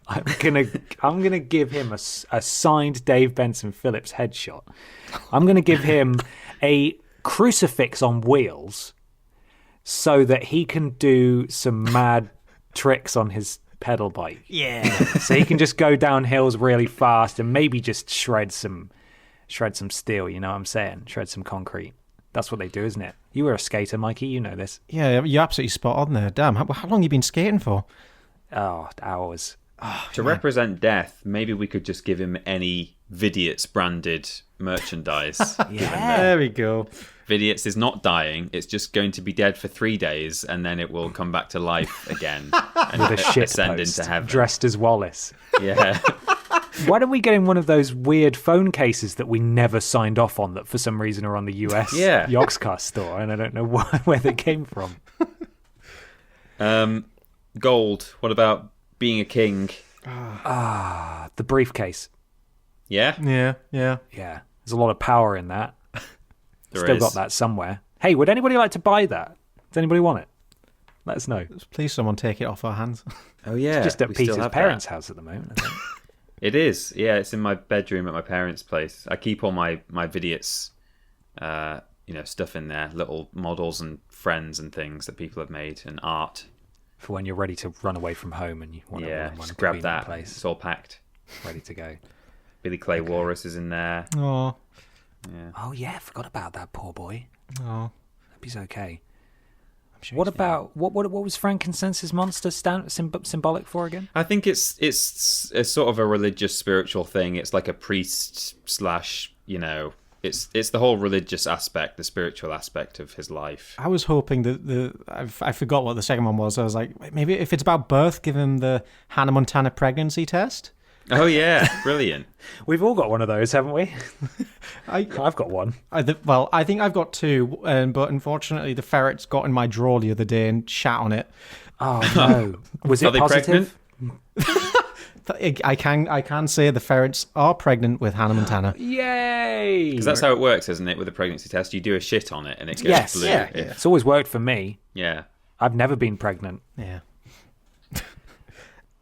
I'm gonna give him a signed Dave Benson Phillips headshot. I'm gonna give him a crucifix on wheels so that he can do some mad tricks on his pedal bike. Yeah. So he can just go down hills really fast and maybe just shred some steel, you know what I'm saying? Shred some concrete. That's what they do, isn't it? You were a skater, Mikey, you know this. Yeah, you're absolutely spot on there. Damn, how long have you been skating for? Oh, hours. To represent death, maybe we could just give him any Vidiots branded merchandise. Yeah. There we go. Vidiots is not dying; it's just going to be dead for 3 days, and then it will come back to life again and With a shit ascend post, into heaven. dressed as Wallace. Yeah, Why don't we get in one of those weird phone cases that we never signed off on that for some reason are on the US Yeah. Yogscast store, and I don't know where they came from. gold. What about being a king? The briefcase. Yeah, Yeah. Yeah, there's a lot of power in that. there Still is. got that somewhere. Hey, would anybody like to buy that? Does anybody want it? Let us know. Please, someone take it off our hands. Oh yeah, Just at we still Peter's have parents' that. house at the moment. I think. It is. Yeah, it's in my bedroom at my parents' place. I keep all my Vidiots, stuff in there, little models and friends and things that people have made and art. For when you're ready to run away from home and you want to Yeah, run one just grab convenient that. place, It's all packed. ready to go. Billy Clay Walrus is in there. Oh. Yeah. Oh yeah, I forgot about that poor boy. Oh. Hope he's okay. I'm sure What he's about what was frankincense's monster symbolic for again? I think it's a sort of a religious spiritual thing. It's like a priest slash, it's the whole religious aspect, the spiritual aspect of his life. I was hoping that I forgot what the second one was. I was like, maybe if it's about birth, give him the Hannah Montana pregnancy test. Oh yeah, brilliant. We've all got one of those, haven't we? I've got one. I think I've got two, but unfortunately the ferrets got in my drawer the other day and shat on it. Oh no! Was Are it they positive? I can say the ferrets are pregnant with Hannah Montana. Yay! Because that's how it works, isn't it? With a pregnancy test, you do a shit on it and it goes Yes, blue. yeah. It's always worked for me. Yeah. I've never been pregnant. Yeah.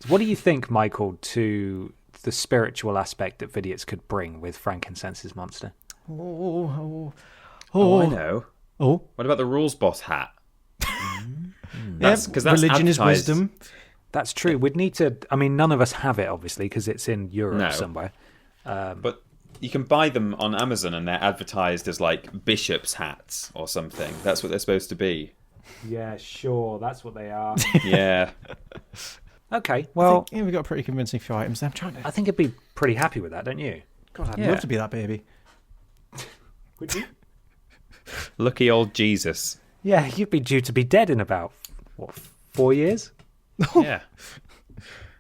What do you think, Michael, to the spiritual aspect that Vidiots could bring with Frankincense's monster? Oh, I know. Oh. What about the rules boss hat? That's religion is wisdom. That's true. We'd need to. I mean, none of us have it, obviously, because it's in Europe somewhere. But you can buy them on Amazon, and they're advertised as like bishop's hats or something. That's what they're supposed to be. Yeah, sure. That's what they are. Yeah. Okay. Well, we've got a pretty convincing few items. I'm trying to. I think I'd be pretty happy with that, don't you? God, I'd love to be that baby. Would you? Lucky old Jesus. Yeah, you'd be due to be dead in about 4 years. Yeah.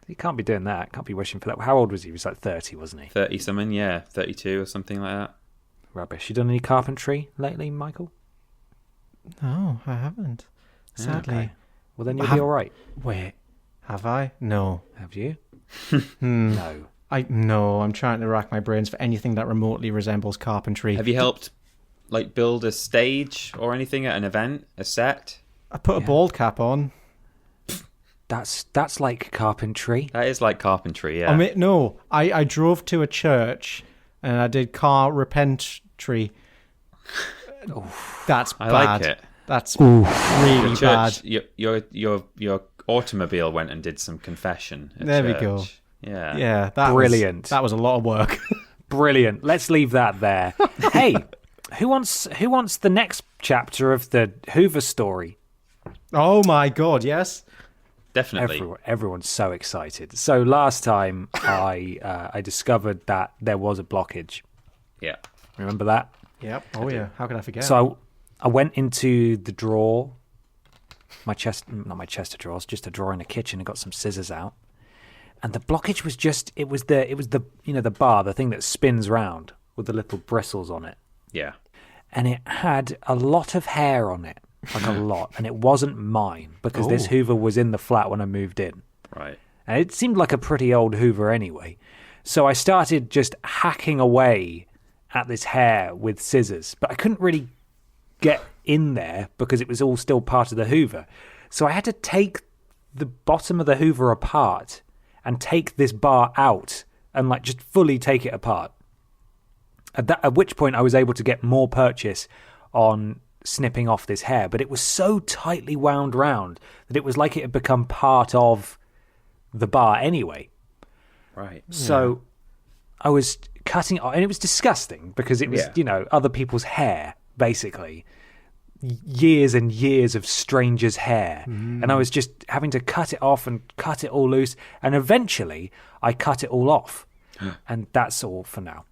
You can't be doing that. Can't be wishing for that. How old was he? He was like 30, wasn't he? 30 something, yeah. 32 or something like that. Rubbish. You done any carpentry lately, Michael? No, I haven't. Sadly. Okay. Well, then you'll be all right. Wait, have I? No. Have you? No. No, I'm trying to rack my brains for anything that remotely resembles carpentry. Have you helped like build a stage or anything at an event, a set? I put a bald cap on. That's like carpentry. That is like carpentry, yeah. I mean, no, I drove to a church and I did car repentry. That's bad. I like it. That's really Church, bad. your automobile went and did some confession at There we church. go. Yeah. Yeah, that Brilliant. that was a lot of work. Brilliant. Let's leave that there. Hey, who wants the next chapter of the Hoover story? Oh my god, yes. Definitely. Everyone's so excited. So last time I discovered that there was a blockage. Yeah. Remember that? Yep. Oh yeah. How could I forget? So I went into the drawer, not my chest of drawers, just a drawer in the kitchen, and got some scissors out. And the blockage was it was the the bar, the thing that spins round with the little bristles on it. Yeah. And it had a lot of hair on it, like a lot, and it wasn't mine because this Hoover was in the flat when I moved in. Right. And it seemed like a pretty old Hoover anyway. So I started just hacking away at this hair with scissors, but I couldn't really get in there because it was all still part of the Hoover. So I had to take the bottom of the Hoover apart and take this bar out and like just fully take it apart. At which point I was able to get more purchase on snipping off this hair, but it was so tightly wound round that it was like it had become part of the bar anyway. Right. So I was cutting it off, and it was disgusting because it was, other people's hair, basically. Years and years of strangers' hair. And I was just having to cut it off and cut it all loose. And eventually I cut it all off. And that's all for now.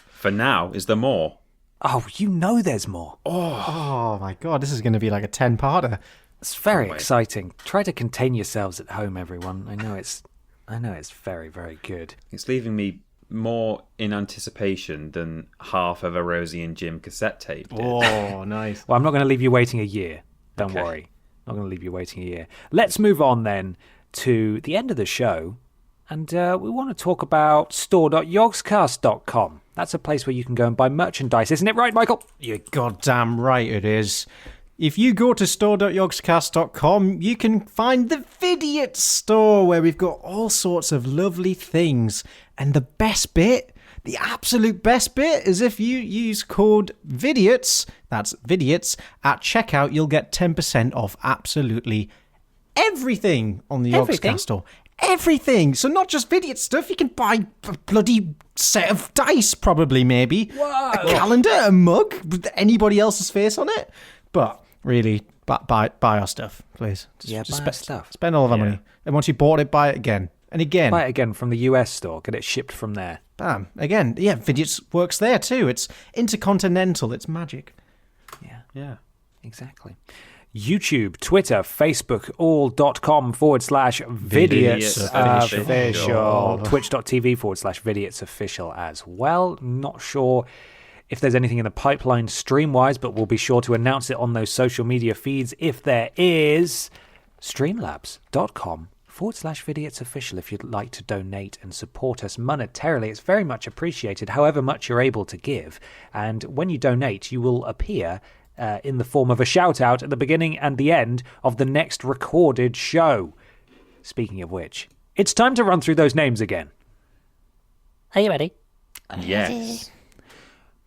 For now, is there more? Oh, there's more. Oh my god, this is going to be like a 10-parter. It's very exciting. Try to contain yourselves at home, everyone. I know it's very, very good. It's leaving me more in anticipation than half of a Rosie and Jim cassette tape did. Oh, nice. Well, I'm not going to leave you waiting a year. Don't worry. I'm not going to leave you waiting a year. Let's move on then to the end of the show. And we want to talk about store.yogscast.com. That's a place where you can go and buy merchandise. Isn't it right, Michael? You're goddamn right it is. If you go to store.yogscast.com, you can find the Vidiots store where we've got all sorts of lovely things. And the best bit, the absolute best bit, is if you use code Vidiots, that's Vidiots, at checkout, you'll get 10% off absolutely everything on the Yogscast store. Everything. So not just Vidiots stuff, you can buy a bloody set of dice, probably, maybe. Whoa. A calendar, a mug with anybody else's face on it. But really, buy our stuff, please. Buy our stuff. Spend all of our money. And once you bought it, buy it again. And again. Buy it again from the US store. Get it shipped from there. Bam. Again. Yeah, Vidiots works there too. It's intercontinental. It's magic. Yeah. Exactly. YouTube, Twitter, Facebook, all.com/Vidiots official. Twitch.tv/Vidiots official as well. Not sure if there's anything in the pipeline stream-wise, but we'll be sure to announce it on those social media feeds if there is. Streamlabs.com/Vidiots official if you'd like to donate and support us monetarily. It's very much appreciated, however much you're able to give. And when you donate, you will appear in the form of a shout-out at the beginning and the end of the next recorded show. Speaking of which, it's time to run through those names again. Are you ready? Yes.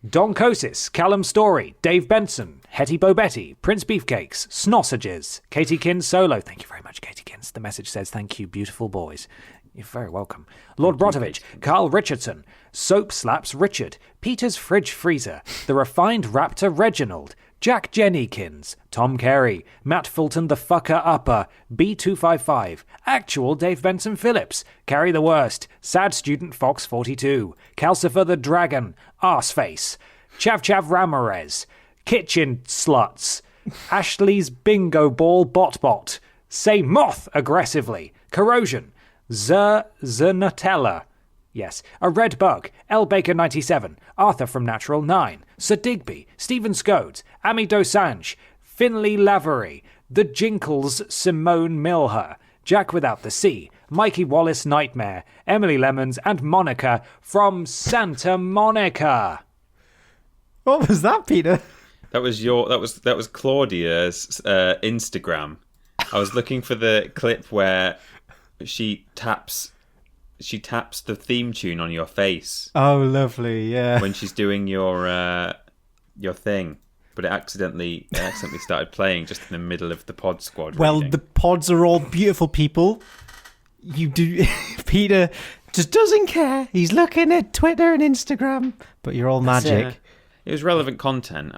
Doncosis, Callum Story, Dave Benson, Hetty Bobetti, Prince Beefcakes, Snossages, Katie Kins Solo. Thank you very much, Katie Kins. The message says, thank you, beautiful boys. You're very welcome. Lord Brotovich, Carl Richardson, Soap Slaps Richard, Peter's Fridge Freezer, The Refined Raptor Reginald, Jack Jennykins, Tom Carey, Matt Fulton the Fucker Upper, B255, Actual Dave Benson Phillips, Carry the Worst, Sad Student Fox 42, Calcifer the Dragon, Arseface, Chav Chav Ramirez, Kitchen Sluts, Ashley's Bingo Ball Bot, Say Moth Aggressively, Corrosion, Nutella. Yes. A Red Bug, L. Baker 97, Arthur from Natural 9, Sir Digby, Stephen Scodes, Ami Dosange, Finley Lavery, The Jinkles Simone Milher, Jack Without the Sea, Mikey Wallace Nightmare, Emily Lemons, and Monica from Santa Monica. What was that, Peter? That was Claudia's Instagram. I was looking for the clip where she taps the theme tune on your face. Oh, lovely, yeah. When she's doing your thing, but it accidentally started playing just in the middle of the pod squad. Well, reading. the pods are all beautiful people. You do, Peter just doesn't care. He's looking at Twitter and Instagram, but you're all magic. It was relevant content.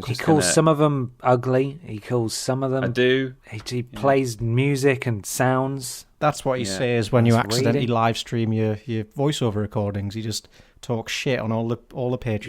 He calls some of them ugly. He calls some of them. I do. He plays music and sounds. That's what he says when you accidentally live stream your voiceover recordings. He just talks shit on all the Patreons.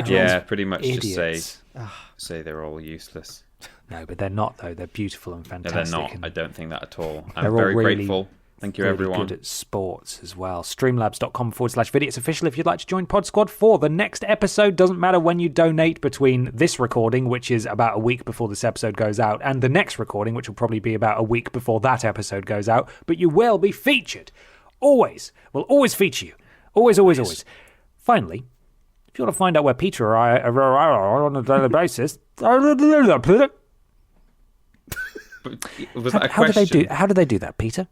Yeah, but pretty much idiots. Just say they're all useless. No, but they're not though. They're beautiful and fantastic. No, they're not. I don't think that at all. I'm they're very all really grateful. Thank you, really everyone. Good at sports as well. Streamlabs.com/Vidiots official if you'd like to join Pod Squad for the next episode. Doesn't matter when you donate between this recording, which is about a week before this episode goes out, and the next recording, which will probably be about a week before that episode goes out. But you will be featured. Always. We'll always feature you. Always, always, always. Finally, if you want to find out where Peter or I are on a daily basis, Was that a question? How do they do that, Peter?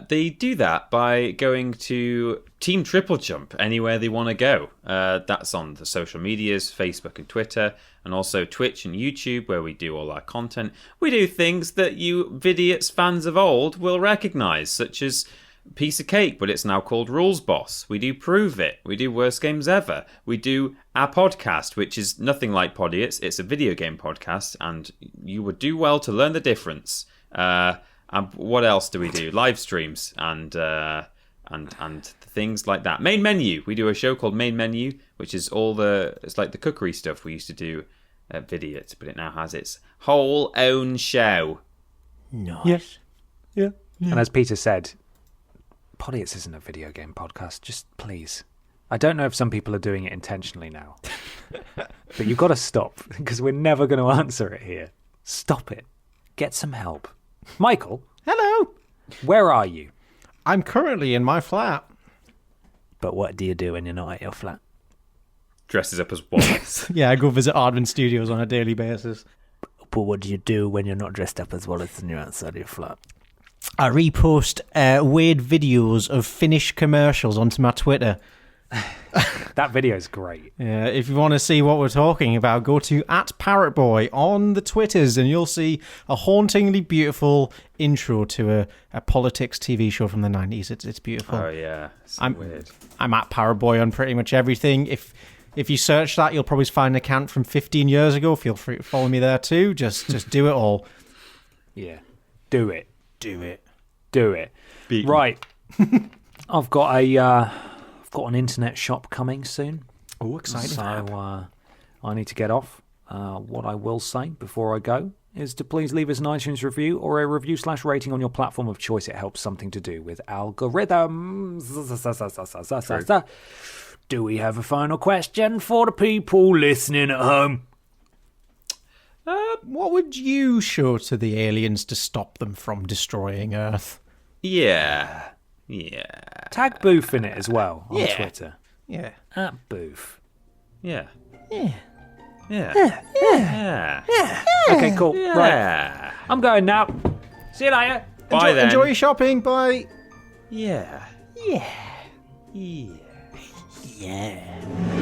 They do that by going to Team Triple Jump anywhere they want to go. That's on the social medias, Facebook and Twitter, and also Twitch and YouTube, where we do all our content. We do things that you Vidiots fans of old will recognise, such as Piece of Cake, but it's now called Rules Boss. We do Prove It. We do Worst Games Ever. We do our podcast, which is nothing like Podiots. It's a video game podcast, and you would do well to learn the difference. And what else do we do? Live streams and things like that. Main Menu. We do a show called Main Menu, which is it's like the cookery stuff we used to do at Vidiots, but it now has its whole own show. Nice. Yeah. And as Peter said, Podiots isn't a video game podcast. Just please. I don't know if some people are doing it intentionally now, but you've got to stop because we're never going to answer it here. Stop it. Get some help. Michael. Hello. Where are you? I'm currently in my flat. But what do you do when you're not at your flat? Dresses up as Wallace. Yeah, I go visit Ident Studios on a daily basis. But what do you do when you're not dressed up as Wallace and you're outside of your flat? I repost weird videos of Finnish commercials onto my Twitter. That video is great. Yeah, if you want to see what we're talking about, go to @ParrotBoy on the Twitters and you'll see a hauntingly beautiful intro to a politics TV show from the 90s. It's beautiful. Oh, yeah. So weird. I'm @ParrotBoy on pretty much everything. If you search that, you'll probably find an account from 15 years ago. Feel free to follow me there too. Just do it all. Yeah. Do it. Do it. Do it. Right. I've got an internet shop coming soon. Oh, exciting. So I need to get off. What I will say before I go is to please leave us an iTunes review or a review/rating on your platform of choice. It helps something to do with algorithms. True. Do we have a final question for the people listening at home? What would you show to the aliens to stop them from destroying Earth? Yeah. Tag Booth in it as well on Twitter. Yeah. @Booth. Yeah. Yeah. Okay, cool. Right. I'm going now. See you later. Bye then. Enjoy your shopping. Bye. Yeah. Yeah. Yeah. Yeah.